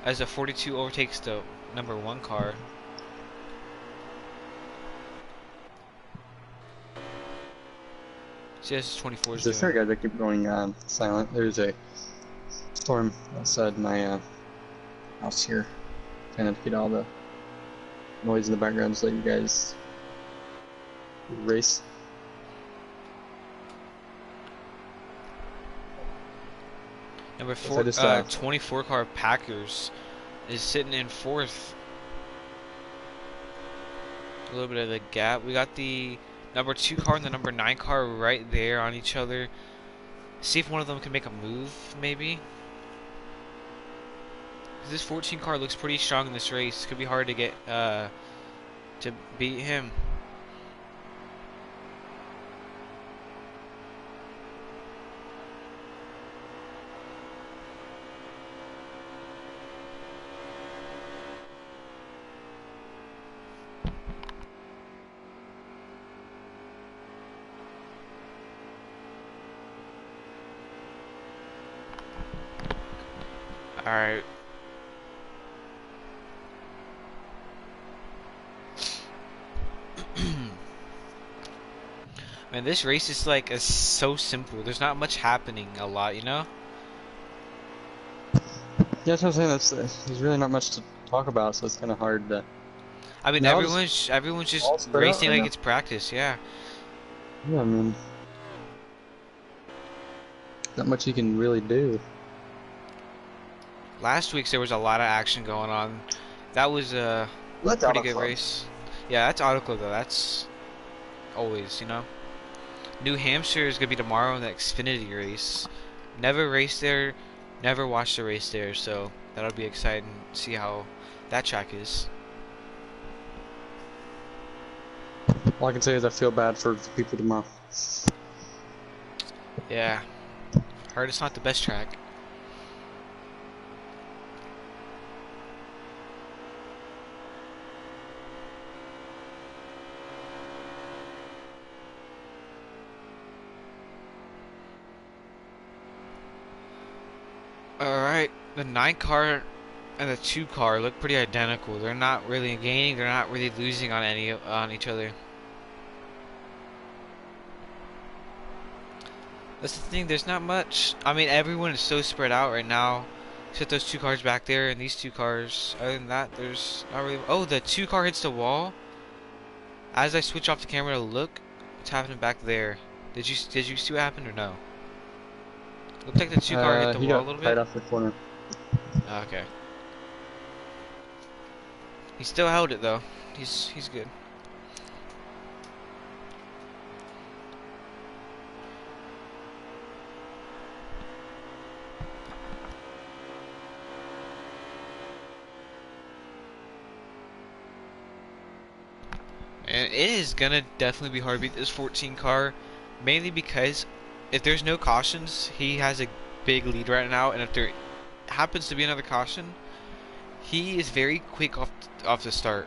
As the 42 overtakes the number 1 car. CS 24 is Sorry guys, I keep going silent. There's a storm outside my house here. Trying to get all the noise in the background so that you guys race. Number 4, 24 car Packers is sitting in 4th. A little bit of the gap. We got the number 2 car and the number 9 car right there on each other. See if one of them can make a move, maybe. This 14 car looks pretty strong in this race. Could be hard to get to beat him. Alright. Man, this race is like so simple. There's not much happening a lot, you know? Yeah, that's what I'm saying. There's really not much to talk about, so it's kind of hard to. I mean, everyone's just racing like it's practice, yeah. Yeah, I mean, not much you can really do. Last week's there was a lot of action going on. That was a pretty good race. Yeah, that's Auto Club though. That's always, you know. New Hampshire is gonna be tomorrow in the Xfinity race. Never raced there, never watched the race there, so that'll be exciting to see how that track is. All I can say is I feel bad for the people tomorrow. Yeah, heard it's not the best track. Alright, the 9 car and the 2 car look pretty identical. They're not really gaining, they're not really losing on each other. That's the thing, there's not much. I mean, everyone is so spread out right now. Except those 2 cars back there and these 2 cars. Other than that, there's not really. Oh, the 2 car hits the wall. As I switch off the camera to look, what's happening back there? Did you see what happened or no? Looked like the 2 car hit the He wall a got little right bit. off the corner. Okay. He still held it though. He's good. And it is gonna definitely be hard to beat this 14 car, mainly because if there's no cautions, he has a big lead right now, and if there happens to be another caution, he is very quick off the start.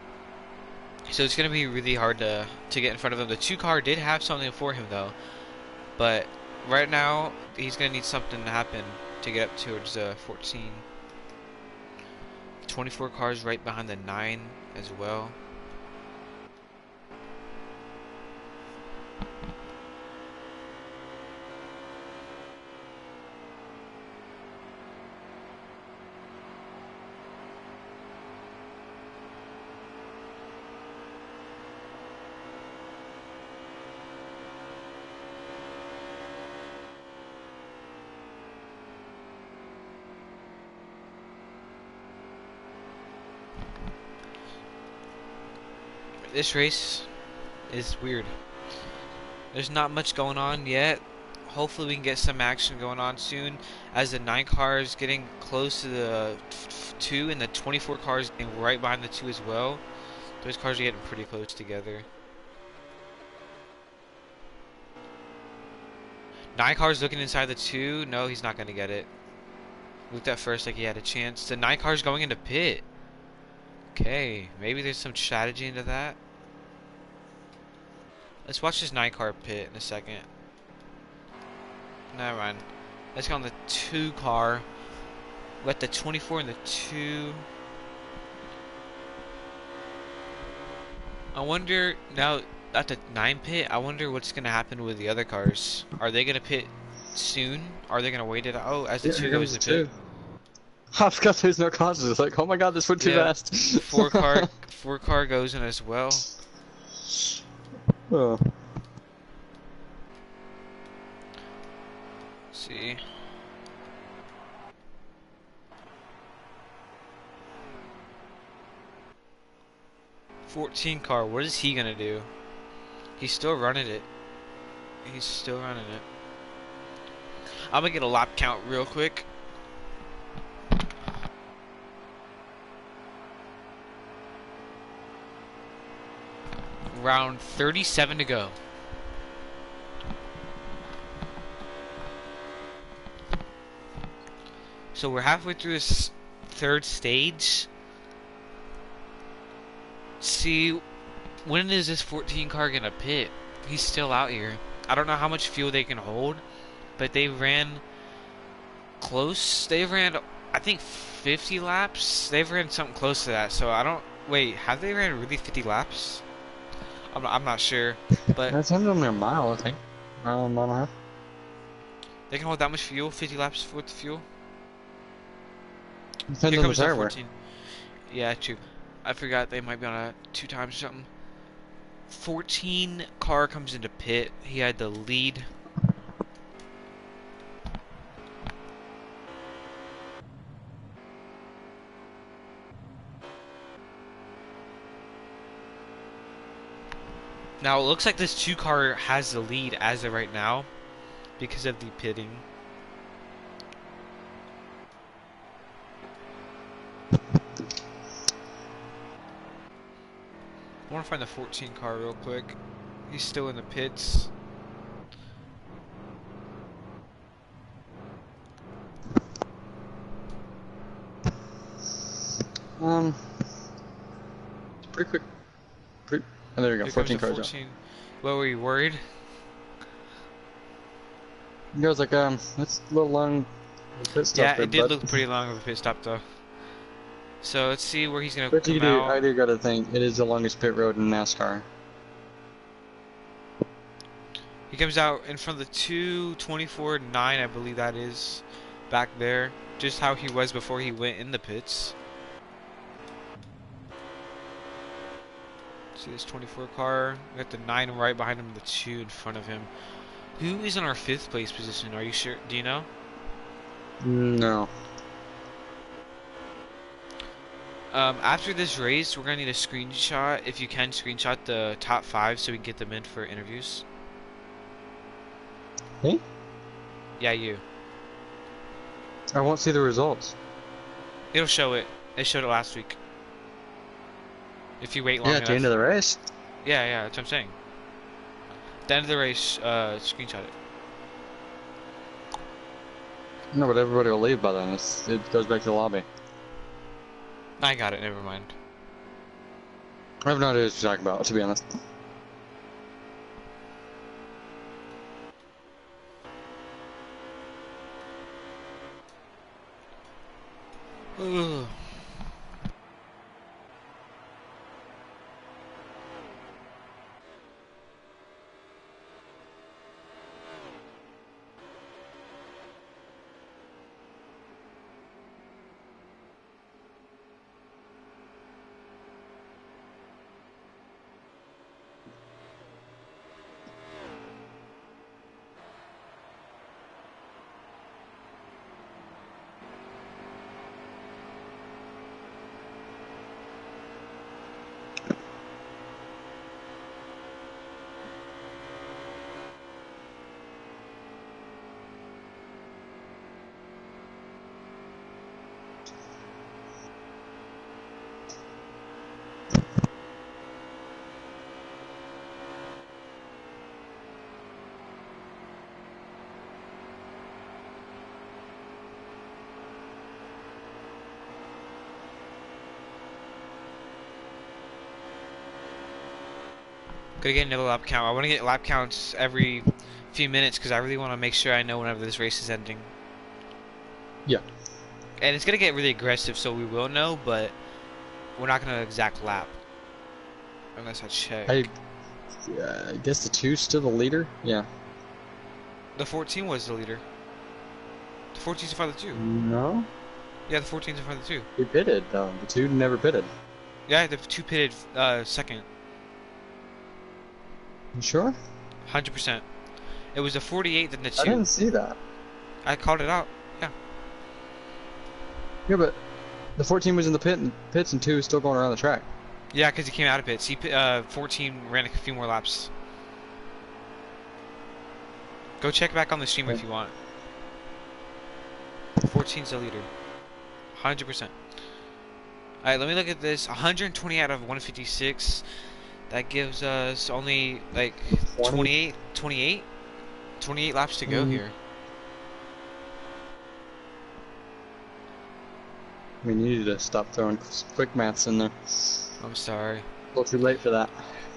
So it's gonna be really hard to get in front of him. The 2 car did have something for him though, but right now he's gonna need something to happen to get up towards 14. 24 cars right behind the 9 as well. This race is weird. There's not much going on yet. Hopefully we can get some action going on soon as the 9 car is getting close to the 2 and the 24 cars getting right behind the 2 as well. Those cars are getting pretty close together. 9 cars looking inside the 2. No, he's not going to get it. Looked at first like he had a chance. The 9 car's going into pit. Okay, maybe there's some strategy into that. Let's watch this 9 car pit in a second. Never mind. Let's go on the 2 car. Let the 24 and the 2. I wonder now at the 9 pit. I wonder what's gonna happen with the other cars. Are they gonna pit soon? Are they gonna wait it out? Oh, as the Yeah, 2 here goes comes to the pit. 2. I forgot there's no causes. It's like, oh my god, this went too Yeah. fast. 4 car goes in as well. Oh. Let's see. $14 car, what is he gonna do? He's still running it. He's still running it. I'm gonna get a lap count real quick. Round 37 to go. So we're halfway through this 3rd stage. See, when is this 14 car gonna pit? He's still out here. I don't know how much fuel they can hold, but they ran close. They ran, I think, 50 laps. They've ran something close to that. So I don't. Wait, have they ran really 50 laps? I'm not sure, but That's only a mile, I think. Mile and a half. they can hold that much fuel. 50 laps with the fuel. Depends Here on the comes the tire wear. 14. Yeah, true. I forgot they might be on a 2 times or something. 14 car comes into pit. He had the lead. Now it looks like this 2 car has the lead as of right now because of the pitting. I want to find the 14 car real quick. He's still in the pits. Pretty quick. Oh, there we go. Here 14 comes the cars 14. Well, were you worried? out. He goes like, that's a little long. Pit stop Yeah, there, it did bud. look pretty long of a pit stop though. So let's see where he's gonna But you come do, out. I do gotta think, it is the longest pit road in NASCAR. He comes out in front of the 224.9, I believe that is, back there. Just how he was before he went in the pits. See this 24 car? We got the 9 right behind him, the 2 in front of him. Who is in our 5th place position? Are you sure? Do you know? No. After this race, we're gonna need a screenshot. If you can, screenshot the top 5 so we can get them in for interviews. Me? Yeah, you. I won't see the results. It'll show it. It showed it last week. If you wait long Yeah, enough. at the end of the race. Yeah, yeah, that's what I'm saying. At the end of the race, screenshot it. No, but everybody will leave by then. It goes back to the lobby. I got it, never mind. I have no idea what you're talking about, to be honest. Ugh. Gotta get another lap count. I want to get lap counts every few minutes because I really want to make sure I know whenever this race is ending. Yeah. And it's gonna get really aggressive, so we will know, but we're not gonna exact lap unless I check. I guess the 2's still the leader? Yeah. The 14 was the leader. The 14's in front of the 2. No? Yeah, the 14's in front of the 2. He pitted, though. The 2 never pitted. Yeah, the 2 pitted second. You sure? 100%. It was the 48 then the 2. I didn't see that. I called it out. Yeah. Yeah, but the 14 was in the pits and 2 is still going around the track. Yeah, because he came out of pits. 14 ran a few more laps. Go check back on the stream if you want. 14's the leader. 100%. Alright, let me look at this. 120 out of 156. That gives us only like 28 laps to go here. I mean, you need to stop throwing quick maths in there. I'm sorry. A little too late for that.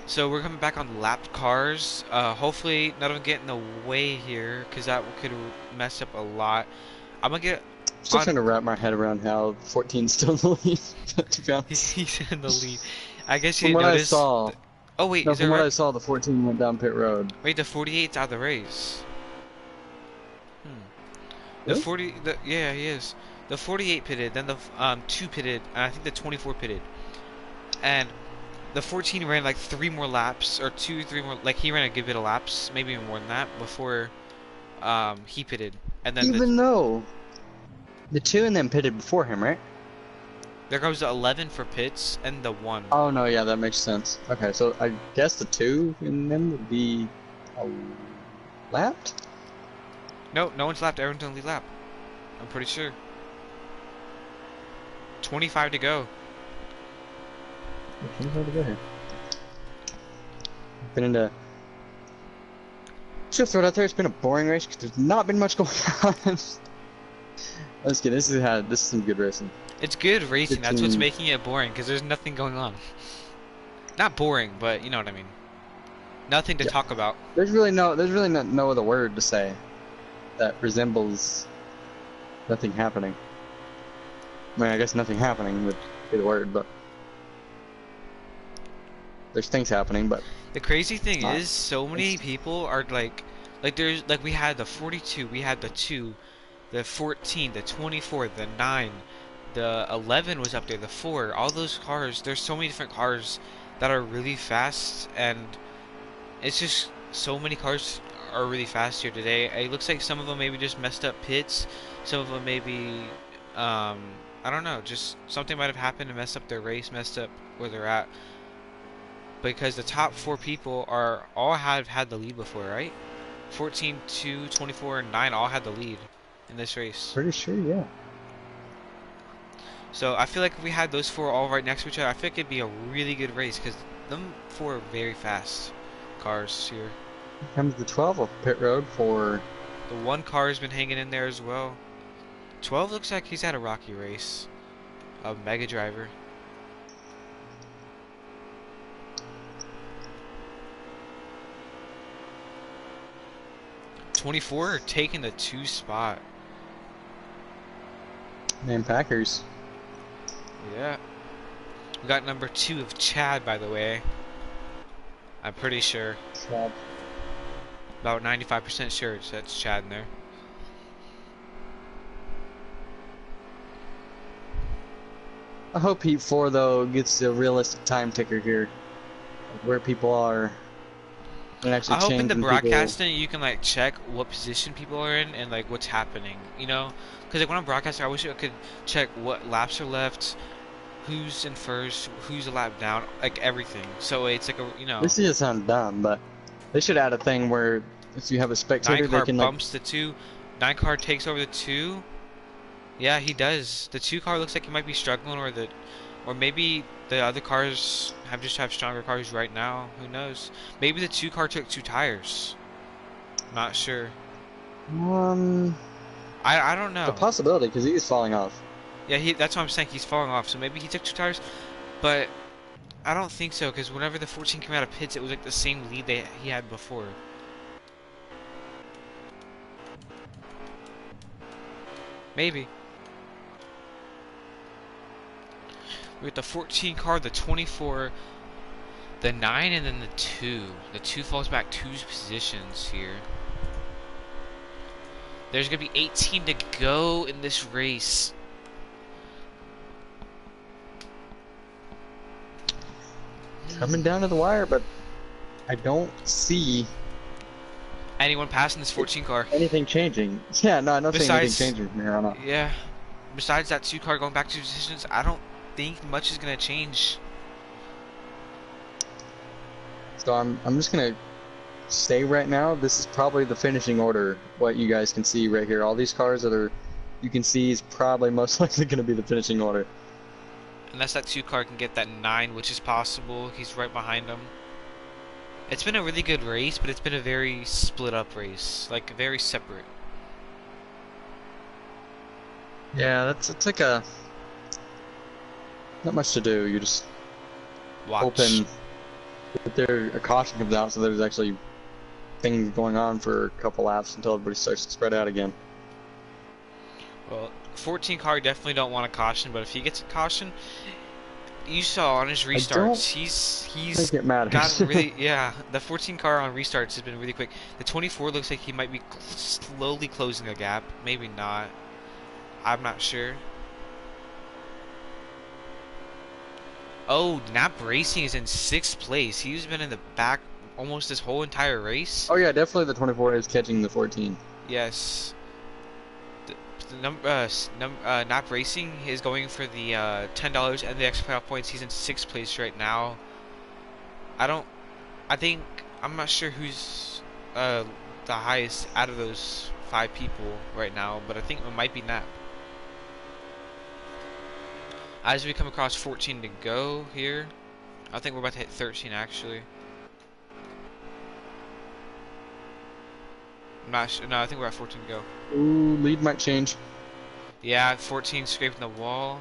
So we're coming back on lapped cars. Hopefully none of them get in the way here, because that could mess up a lot. I'm gonna get. Still trying to wrap my head around how 14's still in the lead. To be honest. He's in the lead. I guess you From didn't what notice. I saw. Oh wait, No, is from there what I saw, the 14 went down pit road. Wait, the 48's out of the race. The Really? 40, yeah, he is. The 48 pitted, then the 2 pitted, and I think the 24 pitted. And the 14 ran like 3 more laps, or 3 more, like he ran a good bit of laps, maybe even more than that, before he pitted. And then Even though the 2 and them pitted before him, right? there goes the 11 for pits, and the 1. Oh no, yeah, that makes sense. Okay, so I guess the 2 in them would be lapped? No, no one's lapped, everyone's gonna lead lap. I'm pretty sure. 25 to go. It's hard to go here. Been into. Just throw it out there. It's been a boring race because there's not been much going on. Let's get this is some good racing. It's good racing. That's what's 15. making it boring because there's nothing going on. Not boring, but you know what I mean. Nothing to talk about. There's really no other word to say that resembles nothing happening. I mean, I guess nothing happening would be the word, but there's things happening. But The crazy thing Not- is, so many people are like there's like we had the 42, we had the 2, the 14, the 24, the 9, the 11 was up there, the 4. All those cars. There's so many different cars that are really fast, and it's just so many cars are really fast here today. It looks like some of them maybe just messed up pits. Some of them maybe, I don't know, just something might have happened and messed up their race, messed up where they're at. Because the top 4 people are all have had the lead before, right? 14, 2, 24, and 9 all had the lead in this race. Pretty sure, yeah. So I feel like if we had those 4 all right next to each other, I feel like it'd be a really good race because them 4 are very fast cars here. Here comes the 12 of pit road for... The 1 car has been hanging in there as well. 12 looks like he's had a rocky race. A Mega Driver. '24 are taking the 2 spot. Man, Packers. Yeah. We got number 2 of Chad, by the way. I'm pretty sure. Chad. About 95% sure that's Chad in there. I hope Heat 4, though, gets a realistic time ticker here. Of where people are. And actually I hope in the people... broadcasting you can like check what position people are in and like what's happening, you know? Because like when I'm broadcasting, I wish I could check what laps are left, who's in first, who's a lap down, like everything. So it's like a, you know. This doesn't sound dumb, but they should add a thing where if you have a spectator, 9 car they can bumps the 2. 9 car takes over the 2. Yeah, he does. The 2 car looks like he might be struggling, or maybe the other cars have stronger cars right now. Who knows? Maybe the 2 car took 2 tires. Not sure. I don't know. A possibility because he's falling off. Yeah, that's what I'm saying. He's falling off. So maybe he took 2 tires, but I don't think so because whenever the 14 came out of pits, it was like the same lead he had before. Maybe. We got the 14 car, the 24, the 9, and then the 2. The 2 falls back 2 positions here. There's going to be 18 to go in this race. Coming down to the wire, but I don't see anyone passing this 14 car. Anything changing. Yeah, no, I don't see anything changing from here on out. Yeah. Besides that 2 car going back 2 positions, I don't think much is going to change. So I'm just going to say right now, this is probably the finishing order, what you guys can see right here. All these cars that you can see is probably most likely going to be the finishing order. Unless that 2 car can get that 9, which is possible. He's right behind him. It's been a really good race, but it's been a very split up race. Like, very separate. Yeah, it's like a... Not much to do. You just hoping that a caution comes out so there's actually things going on for a couple laps until everybody starts to spread out again. Well, 14 car definitely don't want a caution, but if he gets a caution, you saw on his restarts, he's gotten really, yeah, the 14 car on restarts has been really quick. The 24 looks like he might be slowly closing a gap, maybe not. I'm not sure. Oh, Nap Racing is in 6th place. He's been in the back almost this whole entire race. Oh yeah, definitely the 24 is catching the 14. Yes. Nap Racing is going for the $10 and the extra playoff points. He's in 6th place right now. I'm not sure who's the highest out of those 5 people right now, but I think it might be Nap. As we come across 14 to go here, I think we're about to hit 13 actually. I'm not sure. No, I think we're at 14 to go. Ooh, lead might change. Yeah, 14 scraping the wall.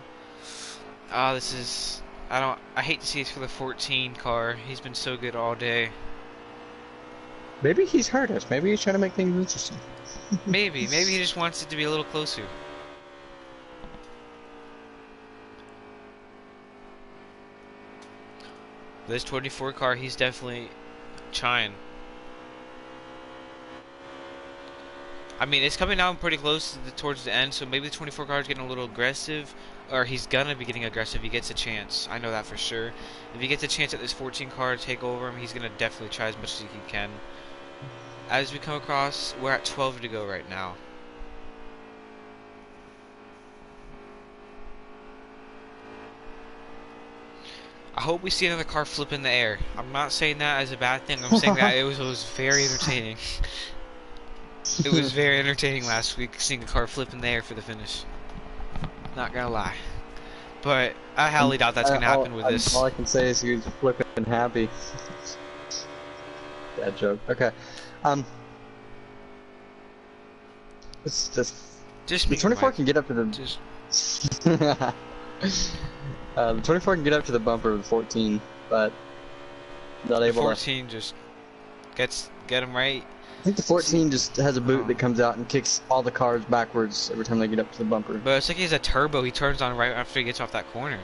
Oh, this is... I hate to see it for the 14 car. He's been so good all day. Maybe he's hurt us. Maybe he's trying to make things interesting. Maybe he just wants it to be a little closer. This 24 car, he's definitely trying. I mean, it's coming down pretty close towards the end, so maybe the 24 car is getting a little aggressive, or he's gonna be getting aggressive if he gets a chance. I know that for sure. If he gets a chance at this 14 car to take over him, he's gonna definitely try as much as he can. As we come across, we're at 12 to go right now. I hope we see another car flip in the air. I'm not saying that as a bad thing. I'm saying that it was very entertaining. It was very entertaining last week seeing a car flip in the air for the finish. Not gonna lie. But I highly doubt that's gonna happen with this. All I can say is he was flipping happy. Bad joke. Okay. It's Just the 24 can get up to the. The 24 can get up to the bumper of the 14, but not able 14 just get him right. I think the 14 just has a boot that comes out and kicks all the cars backwards every time they get up to the bumper. But it's like he has a turbo he turns on right after he gets off that corner.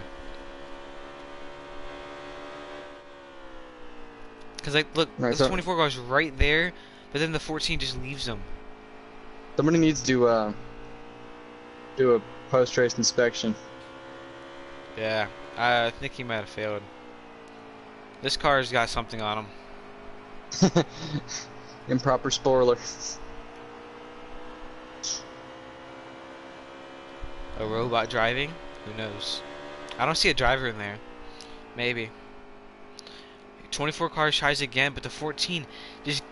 Cause like look, Right, this 24 goes right there, but then the 14 just leaves him. Somebody needs to do a post-race inspection. Yeah, I think he might have failed. This car's got something on him. Improper spoiler. A robot driving? Who knows? I don't see a driver in there. Maybe. 24 car tries again, but the 14 just...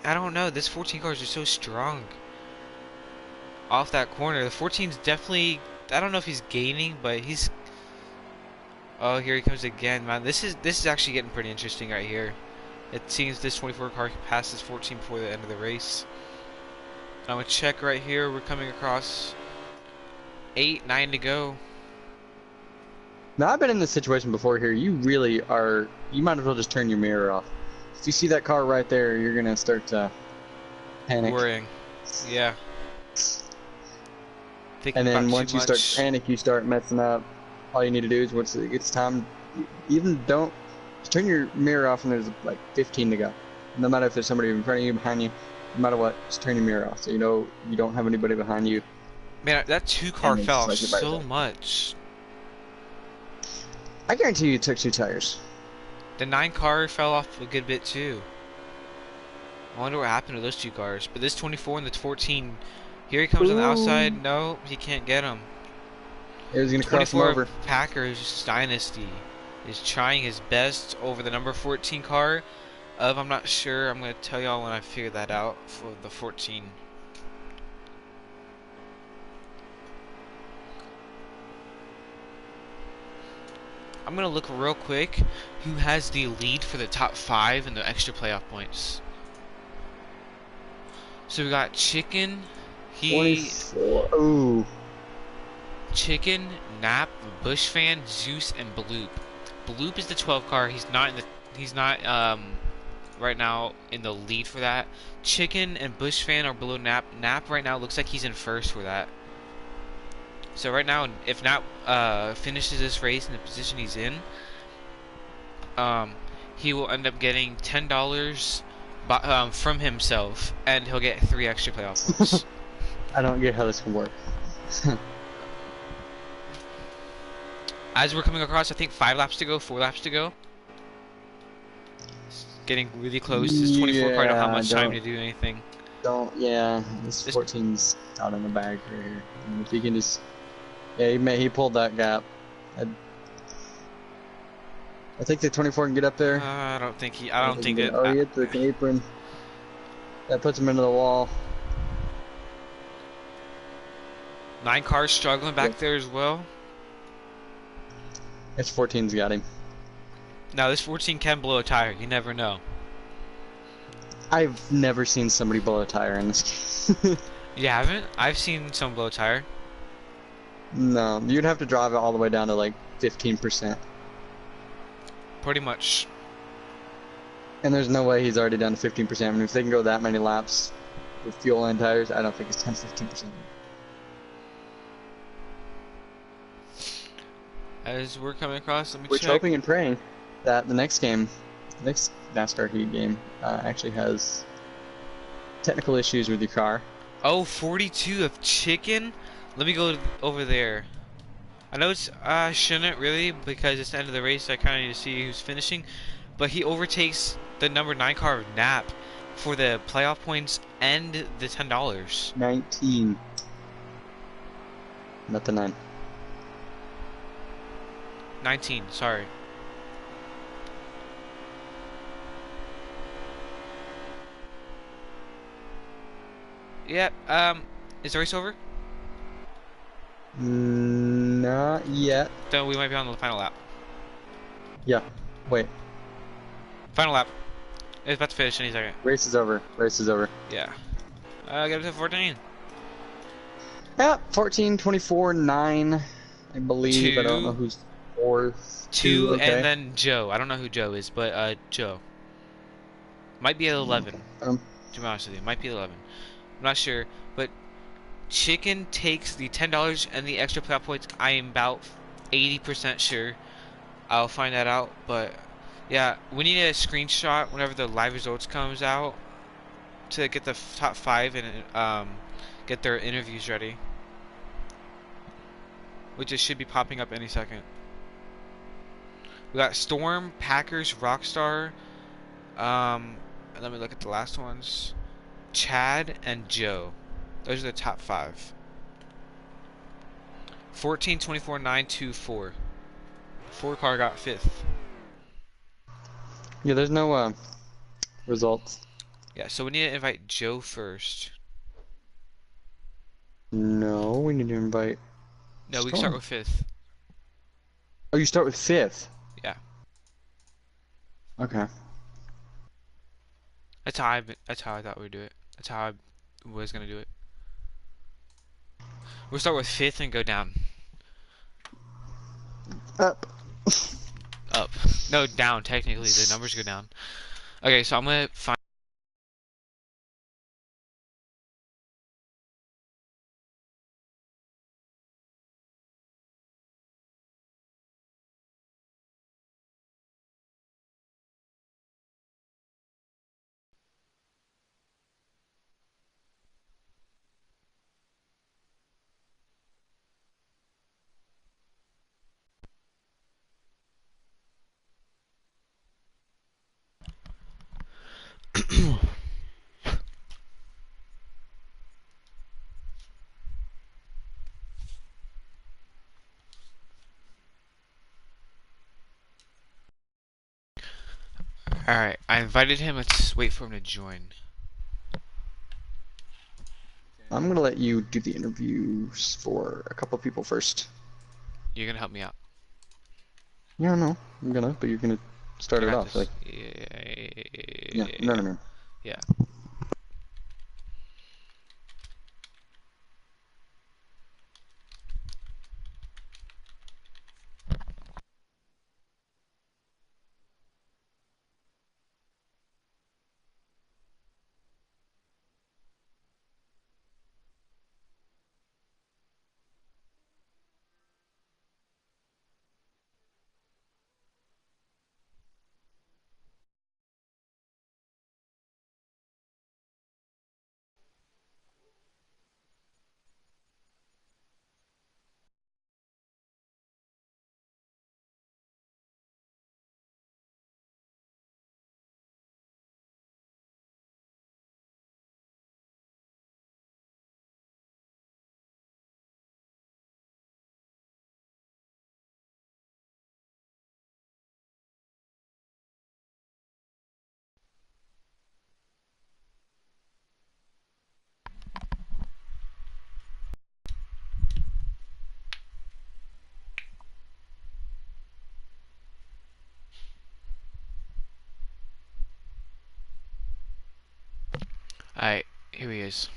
I don't know. This 14 cars are so strong. Off that corner. The 14's definitely... I don't know if he's gaining, but he's... Oh, here he comes again, man. This is actually getting pretty interesting right here. It seems this 24 car passes 14 before the end of the race. I'm gonna check right here. We're coming across 8, 9 to go. Now, I've been in this situation before here. You really are... You might as well just turn your mirror off. If you see that car right there, you're gonna start to panic. Worrying. Yeah. And then once you start to panic, you start messing up. All you need to do is once it gets time, even don't just turn your mirror off, and there's like 15 to go. No matter if there's somebody in front of you, behind you, no matter what, just turn your mirror off so you know you don't have anybody behind you. Man, that 2 car fell off so much. I guarantee you it took 2 tires. The 9 car fell off a good bit too. I wonder what happened to those 2 cars. But this 24 and the 14, here he comes on the outside. No, he can't get him. It was gonna cross him over. Packers Dynasty is trying his best over the number 14 car. I'm not sure. I'm gonna tell y'all when I figure that out for the 14. I'm gonna look real quick who has the lead for the top 5 and the extra playoff points. So we got Chicken. 24. Ooh. Chicken, Nap, Bushfan, Zeus, and Bloop. Bloop is the 12 car. He's not right now in the lead for that. Chicken and Bushfan are below Nap. Nap right now looks like he's in first for that. So right now, if Nap finishes this race in the position he's in, he will end up getting $10 from himself, and he'll get 3 extra playoff points. I don't get how this can work. As we're coming across, I think 5 laps to go, 4 laps to go. It's getting really close. This 24 car don't have much time to do anything. This 14's out in the bag right here. And if he can just, he pulled that gap. I think the 24 can get up there. I don't think it. Oh, he hit the apron. That puts him into the wall. 9 cars struggling back there as well. This 14's got him. Now this 14 can blow a tire. You never know. I've never seen somebody blow a tire in this game. You haven't? I've seen some blow a tire. No, you'd have to drive it all the way down to like 15%. Pretty much. And there's no way he's already down to 15%. I mean, if they can go that many laps with fuel and tires, I don't think it's 10-15%. As we're coming across, let me We're check. hoping and praying that the next game, the next NASCAR Heat game, actually has technical issues with your car. Oh, 42 of Chicken? Let me go over there. I know it's, I shouldn't really, because it's the end of the race, I kind of need to see who's finishing. But he overtakes the number 9 car of Nap. for the playoff points and the $10. 19. Not the 9. 19, sorry. Yeah, is the race over? Not yet. Then we might be on the final lap. Yeah. Wait. Final lap. It's about to finish any second. Race is over. Race is over. Yeah. Get up to 14. Yeah, 14, 24, 9. I believe. I don't know 2, who's fourth. 2, Okay. and then Joe. I don't know who Joe is, but Joe. Might be at 11. To be honest with you, might be 11. I'm not sure, but Chicken takes the $10 and the extra playoff points. I am about 80% sure. I'll find that out, but yeah, we need a screenshot whenever the live results comes out to get the top 5 and get their interviews ready, which it should be popping up any second. We got Storm, Packers, Rockstar. Let me look at the last ones. Chad and Joe. Those are the top 5. 14, 24, 9, 2, 4. 4 car got 5th. Yeah, there's no results. Yeah, so we need to invite Joe first. No, we need to invite. No, we can start with 5th. Oh, you start with 5th. Yeah. Okay. That's how I thought we'd do it. That's how I was gonna do it. We'll start with 5th and go down. Up. Up. No, down, technically. The numbers go down. Okay, so I'm gonna find. Alright, I invited him. Let's wait for him to join. I'm gonna let you do the interviews for a couple people first. You're gonna help me out. Yeah, no, I'm gonna, but you're gonna start I it got off, this. like. Yeah, no. Yeah. Alright, here he is.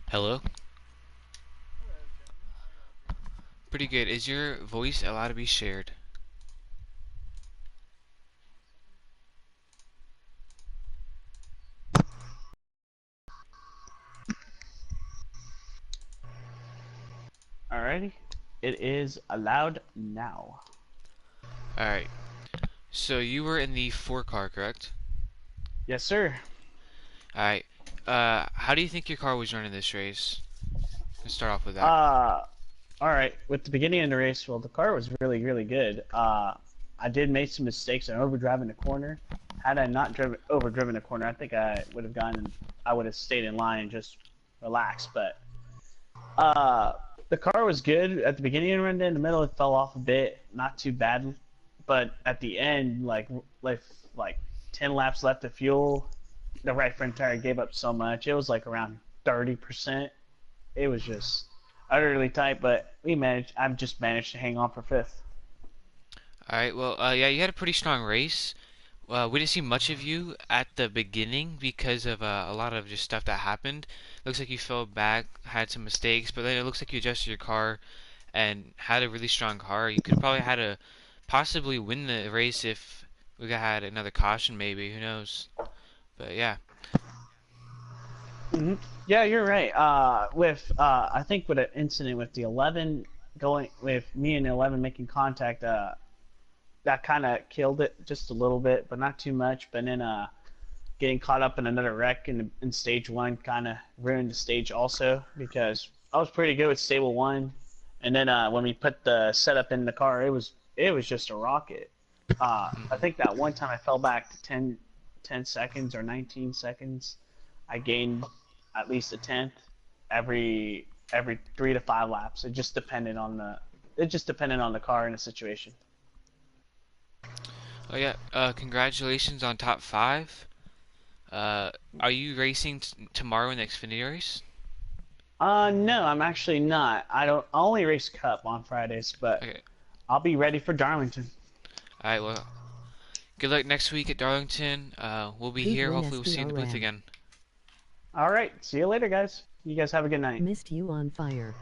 Hello? Pretty good. Is your voice allowed to be shared? Alrighty. It is allowed now. Alright. So you were in the 4 car, correct? Yes, sir. Alright. How do you think your car was running this race? Let's start off with that. Alright. With the beginning of the race, well, the car was really, really good. I did make some mistakes. I overdrive in the corner. had I not overdriven a corner, I think I would have gone and I would have stayed in line and just relaxed. But uh, the car was good at the beginning and run in the middle. It fell off a bit, not too bad. But at the end, like 10 laps left of fuel, the right front tire gave up so much. It was like around 30%. It was just utterly tight, but we managed. I've just managed to hang on for fifth. All right. Well, yeah, you had a pretty strong race. We didn't see much of you at the beginning because of a lot of just stuff that happened. Looks like you fell back, had some mistakes, but then it looks like you adjusted your car and had a really strong car. You could probably had a possibly win the race if we had another caution, maybe. Who knows? But yeah. Yeah, you're right. I think with an incident with the 11 going with me and the 11 making contact, that kind of killed it just a little bit, but not too much. But then getting caught up in another wreck in stage one kind of ruined the stage also because I was pretty good with stable one, and then when we put the setup in the car, it was just a rocket. I think that one time I fell back to 10 seconds or 19 seconds. I gained at least a tenth every 3 to 5 laps. It just depended on the car and the situation. Oh yeah. Congratulations on top five. Are you racing tomorrow in the Xfinity race? No, I'm actually not. I only race Cup on Fridays, but Okay. I'll be ready for Darlington. All right. Well, good luck next week at Darlington. We'll be Who'd here. win Hopefully, we'll see you in the booth SDRM? again. All right, see you later, guys. You guys have a good night. Missed you on fire.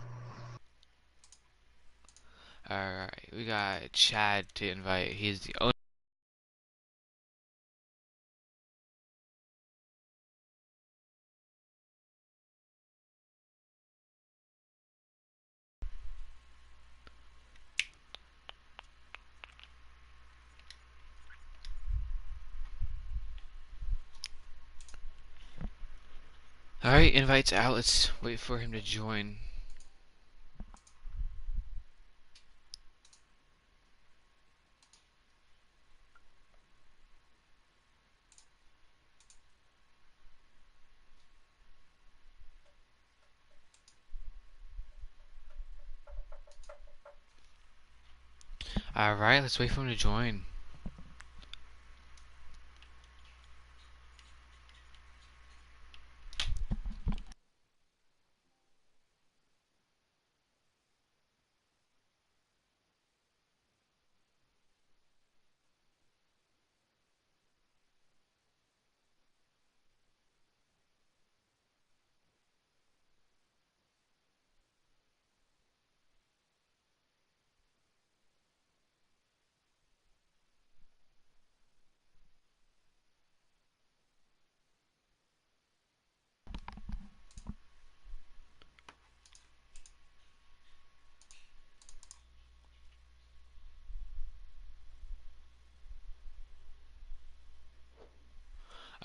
All right. We got Chad to invite. He's the owner. All right. Invites out. Let's wait for him to join. All right. Let's wait for him to join.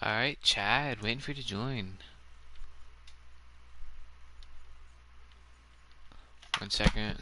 All right, Chad. Waiting for you to join. 1 second.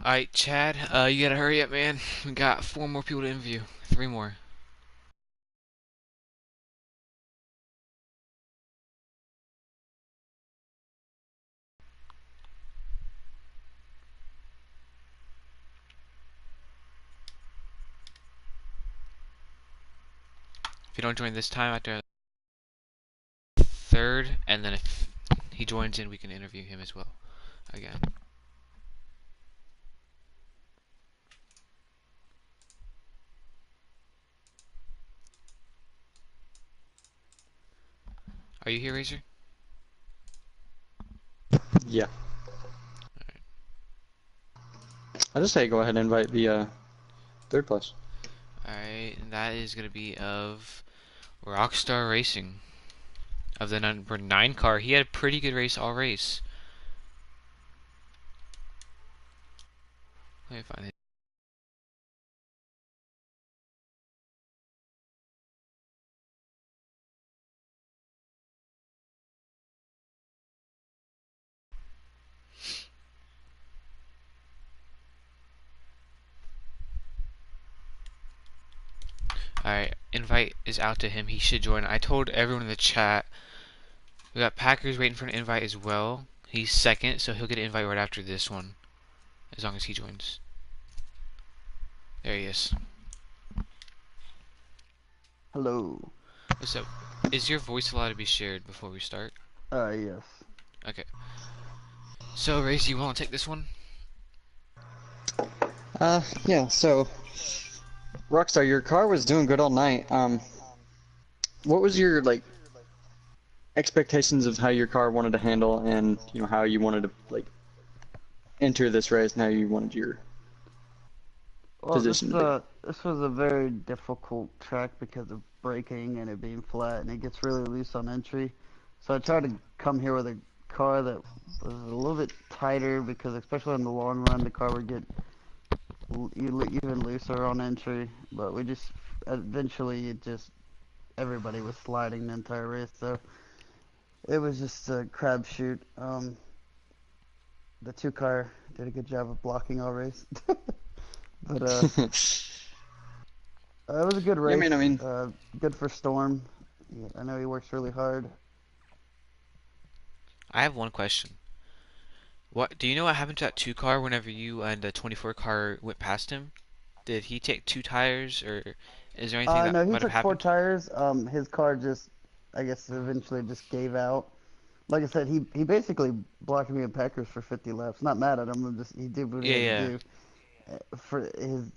All right, Chad. You gotta hurry up, man. We got 4 more people to interview. 3 more. If you don't join this time, after third, and then if he joins in, we can interview him as well. Again. Are you here, Razor? Yeah. I just say go ahead and invite the third place. Alright, and that is gonna be of Rockstar Racing. Of the number 9 car. He had a pretty good race all race. Let me find it. Alright, invite is out to him. He should join. I told everyone in the chat. We got Packers waiting for an invite as well. He's second, so he'll get an invite right after this one. As long as he joins. There he is. Hello. What's up? Is your voice allowed to be shared before we start? Yes. Okay. So, Race, you want to take this one? Yeah, so Rockstar, your car was doing good all night. What was your like expectations of how your car wanted to handle and how you wanted to like enter this race and how you wanted your Well, position to be? this was a very difficult track because of braking and it being flat, and it gets really loose on entry. So I tried to come here with a car that was a little bit tighter because, especially in the long run, the car would get even looser on entry. But we just eventually everybody was sliding the entire race, so it was just a crapshoot. The two car did a good job of blocking all race. But it was a good Yeah, race. I mean, Good for Storm. Yeah, I know he works really hard. I have one question. What do you know what happened to that 2 car whenever you and the 24 car went past him? Did he take 2 tires, or is there anything that No, he might have took four happened? tires. His car just, I guess, eventually just gave out. Like I said, he basically blocked me and Packers for 50 laps. Not mad at him. He did what he Yeah, had to yeah. do.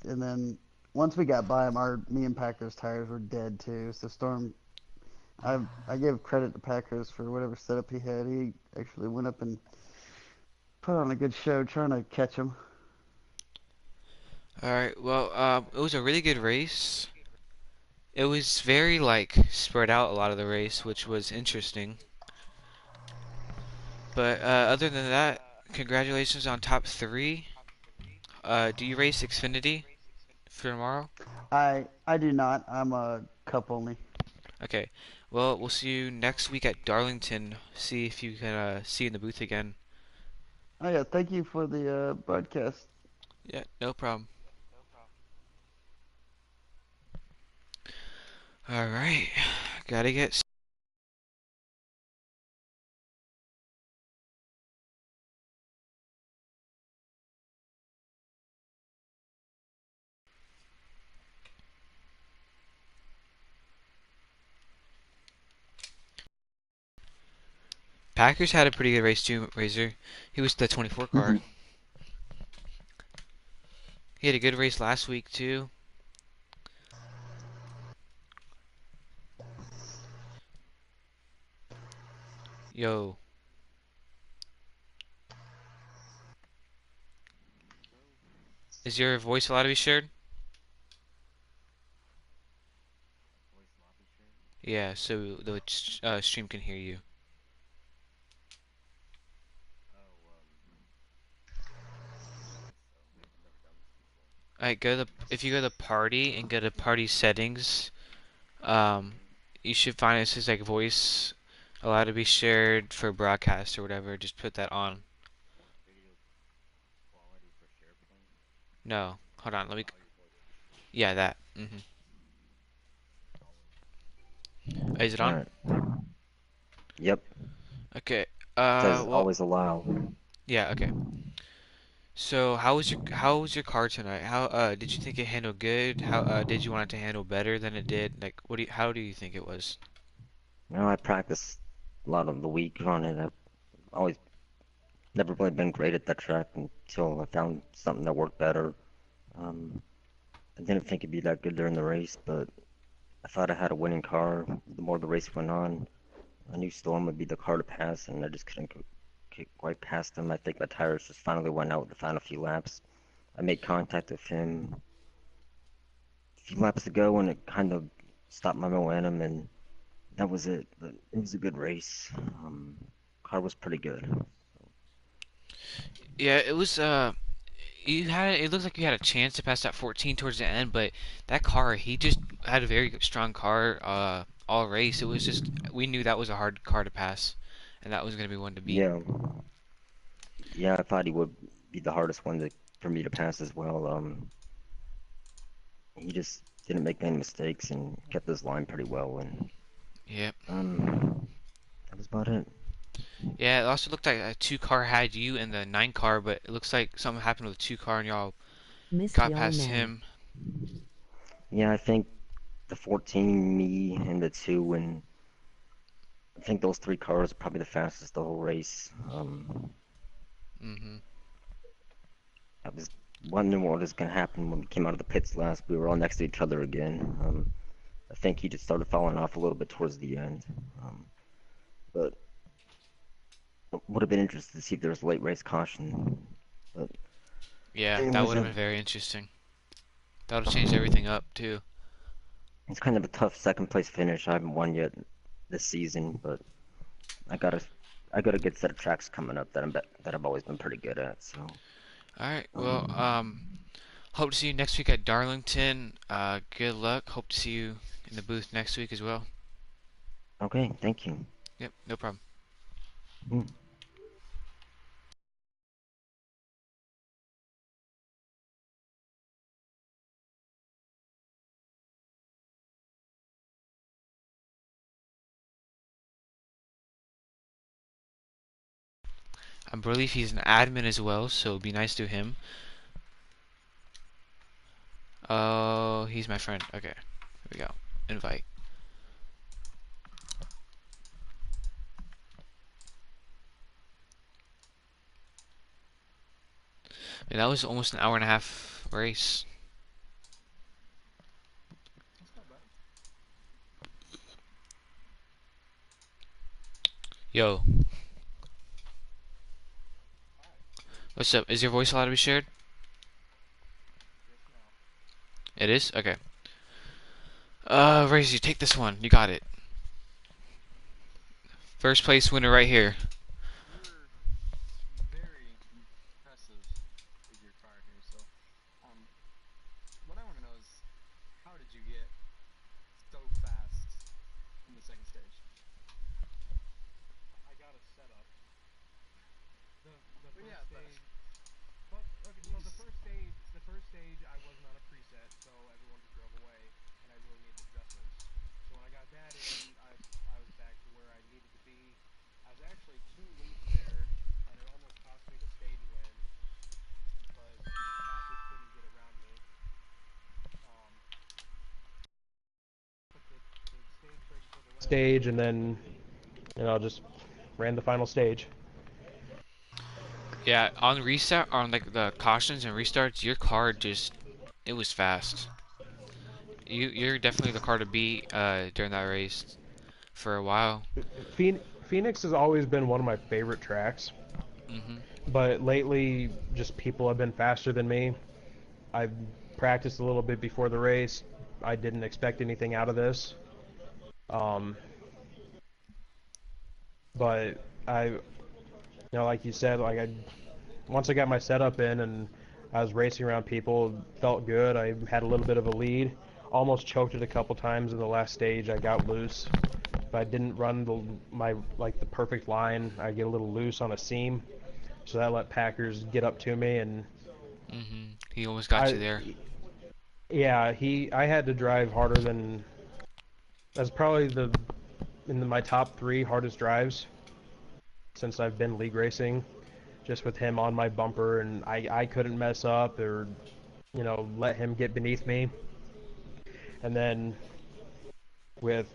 And then once we got by him, me and Packers tires were dead too. So Storm, I give credit to Packers for whatever setup he had. He actually went up and put on a good show trying to catch him. Alright, well, it was a really good race. It was very, like, spread out a lot of the race, which was interesting. But, other than that, congratulations on top 3. Do you race Xfinity for tomorrow? I do not. I'm a cup only. Okay. Well, we'll see you next week at Darlington. See if you can, see you in the booth again. Oh yeah, thank you for the broadcast. Yeah, no problem. Alright. Gotta get Packers had a pretty good race too, Razor. He was the 24 car. mhm. He had a good race last week too. Yo, is your voice allowed to be shared? Yeah, so the stream can hear you. Alright, if you go to party and go to party settings, um, you should find it says like voice allowed to be shared for broadcast or whatever. Just put that on. No, hold on. Yeah, that. Is it on? Alright. Yep. Okay. Says Well, always allow. yeah. Okay. So how was your car tonight? How did you think it handled good? How did you want it to handle better than it did? Like how do you think it was? I practiced a lot of the week on it. I've always never really been great at that track until I found something that worked better. Um, I didn't think it'd be that good during the race, but I thought I had a winning car. The more the race went on, I knew Storm would be the car to pass, and I just couldn't get quite past him. I think my tires just finally went out with the final few laps. I made contact with him a few laps ago, and it kind of stopped my momentum, and that was it. But it was a good race. Car was pretty good. Yeah, it was. You had it looks like you had a chance to pass that 14 towards the end, but that car, he just had a very strong car all race. It was just we knew that was a hard car to pass, and that was gonna be one to beat. Yeah, yeah, I thought he would be the hardest one for me to pass as well. He just didn't make any mistakes and kept his line pretty well, and Yep. that was about it. Yeah, it also looked like a two car had you and the nine car, but it looks like something happened with the two car and y'all Missed got y'all past man. him. Yeah, I think the 14, me, and the two, and I think those three cars are probably the fastest the whole race. Hmm. I was wondering what was gonna happen when we came out of the pits last. We were all next to each other again. I think he just started falling off a little bit towards the end. But would have been interested to see if there was a late race caution. But Yeah, that anyways, would have been very interesting. That would have changed everything up too. it's kind of a tough second place finish. I haven't won yet this season, but I got a I got a good set of tracks coming up that I've always been pretty good at. So All right. Well, um, hope to see you next week at Darlington. Good luck. Hope to see you in the booth next week as well. okay, thank you. Yep, no problem. Mm. I believe he's an admin as well, so be nice to him. Oh, he's my friend. Okay, here we go. Invite. Man, that was almost an hour and a half race. Yo, what's up? Is your voice allowed to be shared? It is? Okay. Raise, you take this one. You got it. First place winner right here. Stage, and then just ran the final stage. Yeah, on restart, on like the cautions and restarts, your car just it was fast. You're definitely the car to beat during that race for a while. Phoenix has always been one of my favorite tracks, Mhm. but lately just people have been faster than me. I've practiced a little bit before the race. I didn't expect anything out of this. Um, but like you said, once I got my setup in and I was racing around people, felt good. I had a little bit of a lead. Almost choked it a couple times in the last stage. I got loose. If I didn't run the perfect line, I get a little loose on a seam. So that let Packers get up to me, and Mhm. He almost got you I there. yeah, I had to drive harder than that's probably my top three hardest drives since I've been league racing. Just with him on my bumper, and I couldn't mess up or let him get beneath me. And then with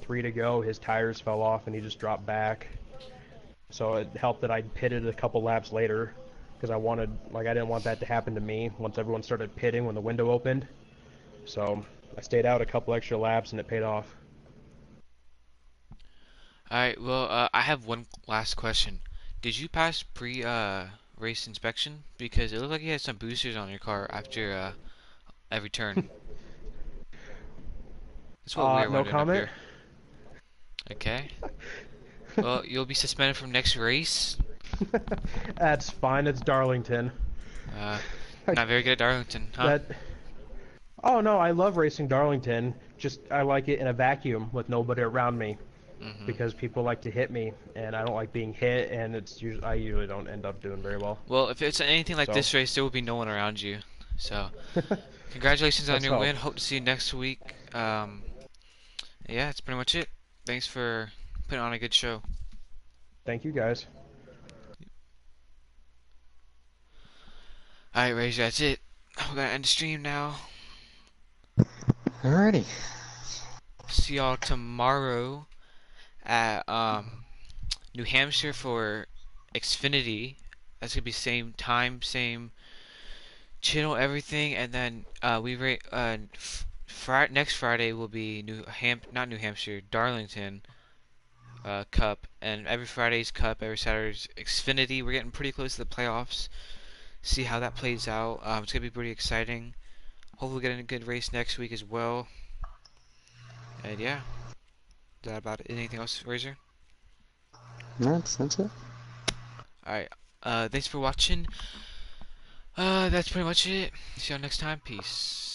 three to go, his tires fell off and he just dropped back. So it helped that I pitted a couple laps later because I didn't want that to happen to me once everyone started pitting when the window opened. So I stayed out a couple extra laps and it paid off. All right. Well, I have one last question. Did you pass pre race inspection? Because it looked like you had some boosters on your car after every turn. That's what we were No wondering up comment. here. Okay. Well, you'll be suspended from next race. That's fine. It's Darlington. Not very good at Darlington, huh? That. Oh no, I love racing Darlington. Just I like it in a vacuum with nobody around me because people like to hit me, and I don't like being hit, and I usually don't end up doing very well. Well, if it's anything like So. this race, there will be no one around you. So, congratulations on Let's your hope. win. Hope to see you next week. Yeah, that's pretty much it. Thanks for putting on a good show. Thank you guys. Alright, Razor, that's it. We're gonna end the stream now. Alrighty. See y'all tomorrow at New Hampshire for Xfinity. That's gonna be same time, same channel, everything, and then next Friday will be not New Hampshire, Darlington Cup, and every Friday's Cup, every Saturday's Xfinity. We're getting pretty close to the playoffs. See how that plays out. It's gonna be pretty exciting. Hopefully, getting a good race next week as well. And yeah, is that about it? Anything else, Razor? That's it. Alright, thanks for watching. That's pretty much it. See y'all next time. Peace.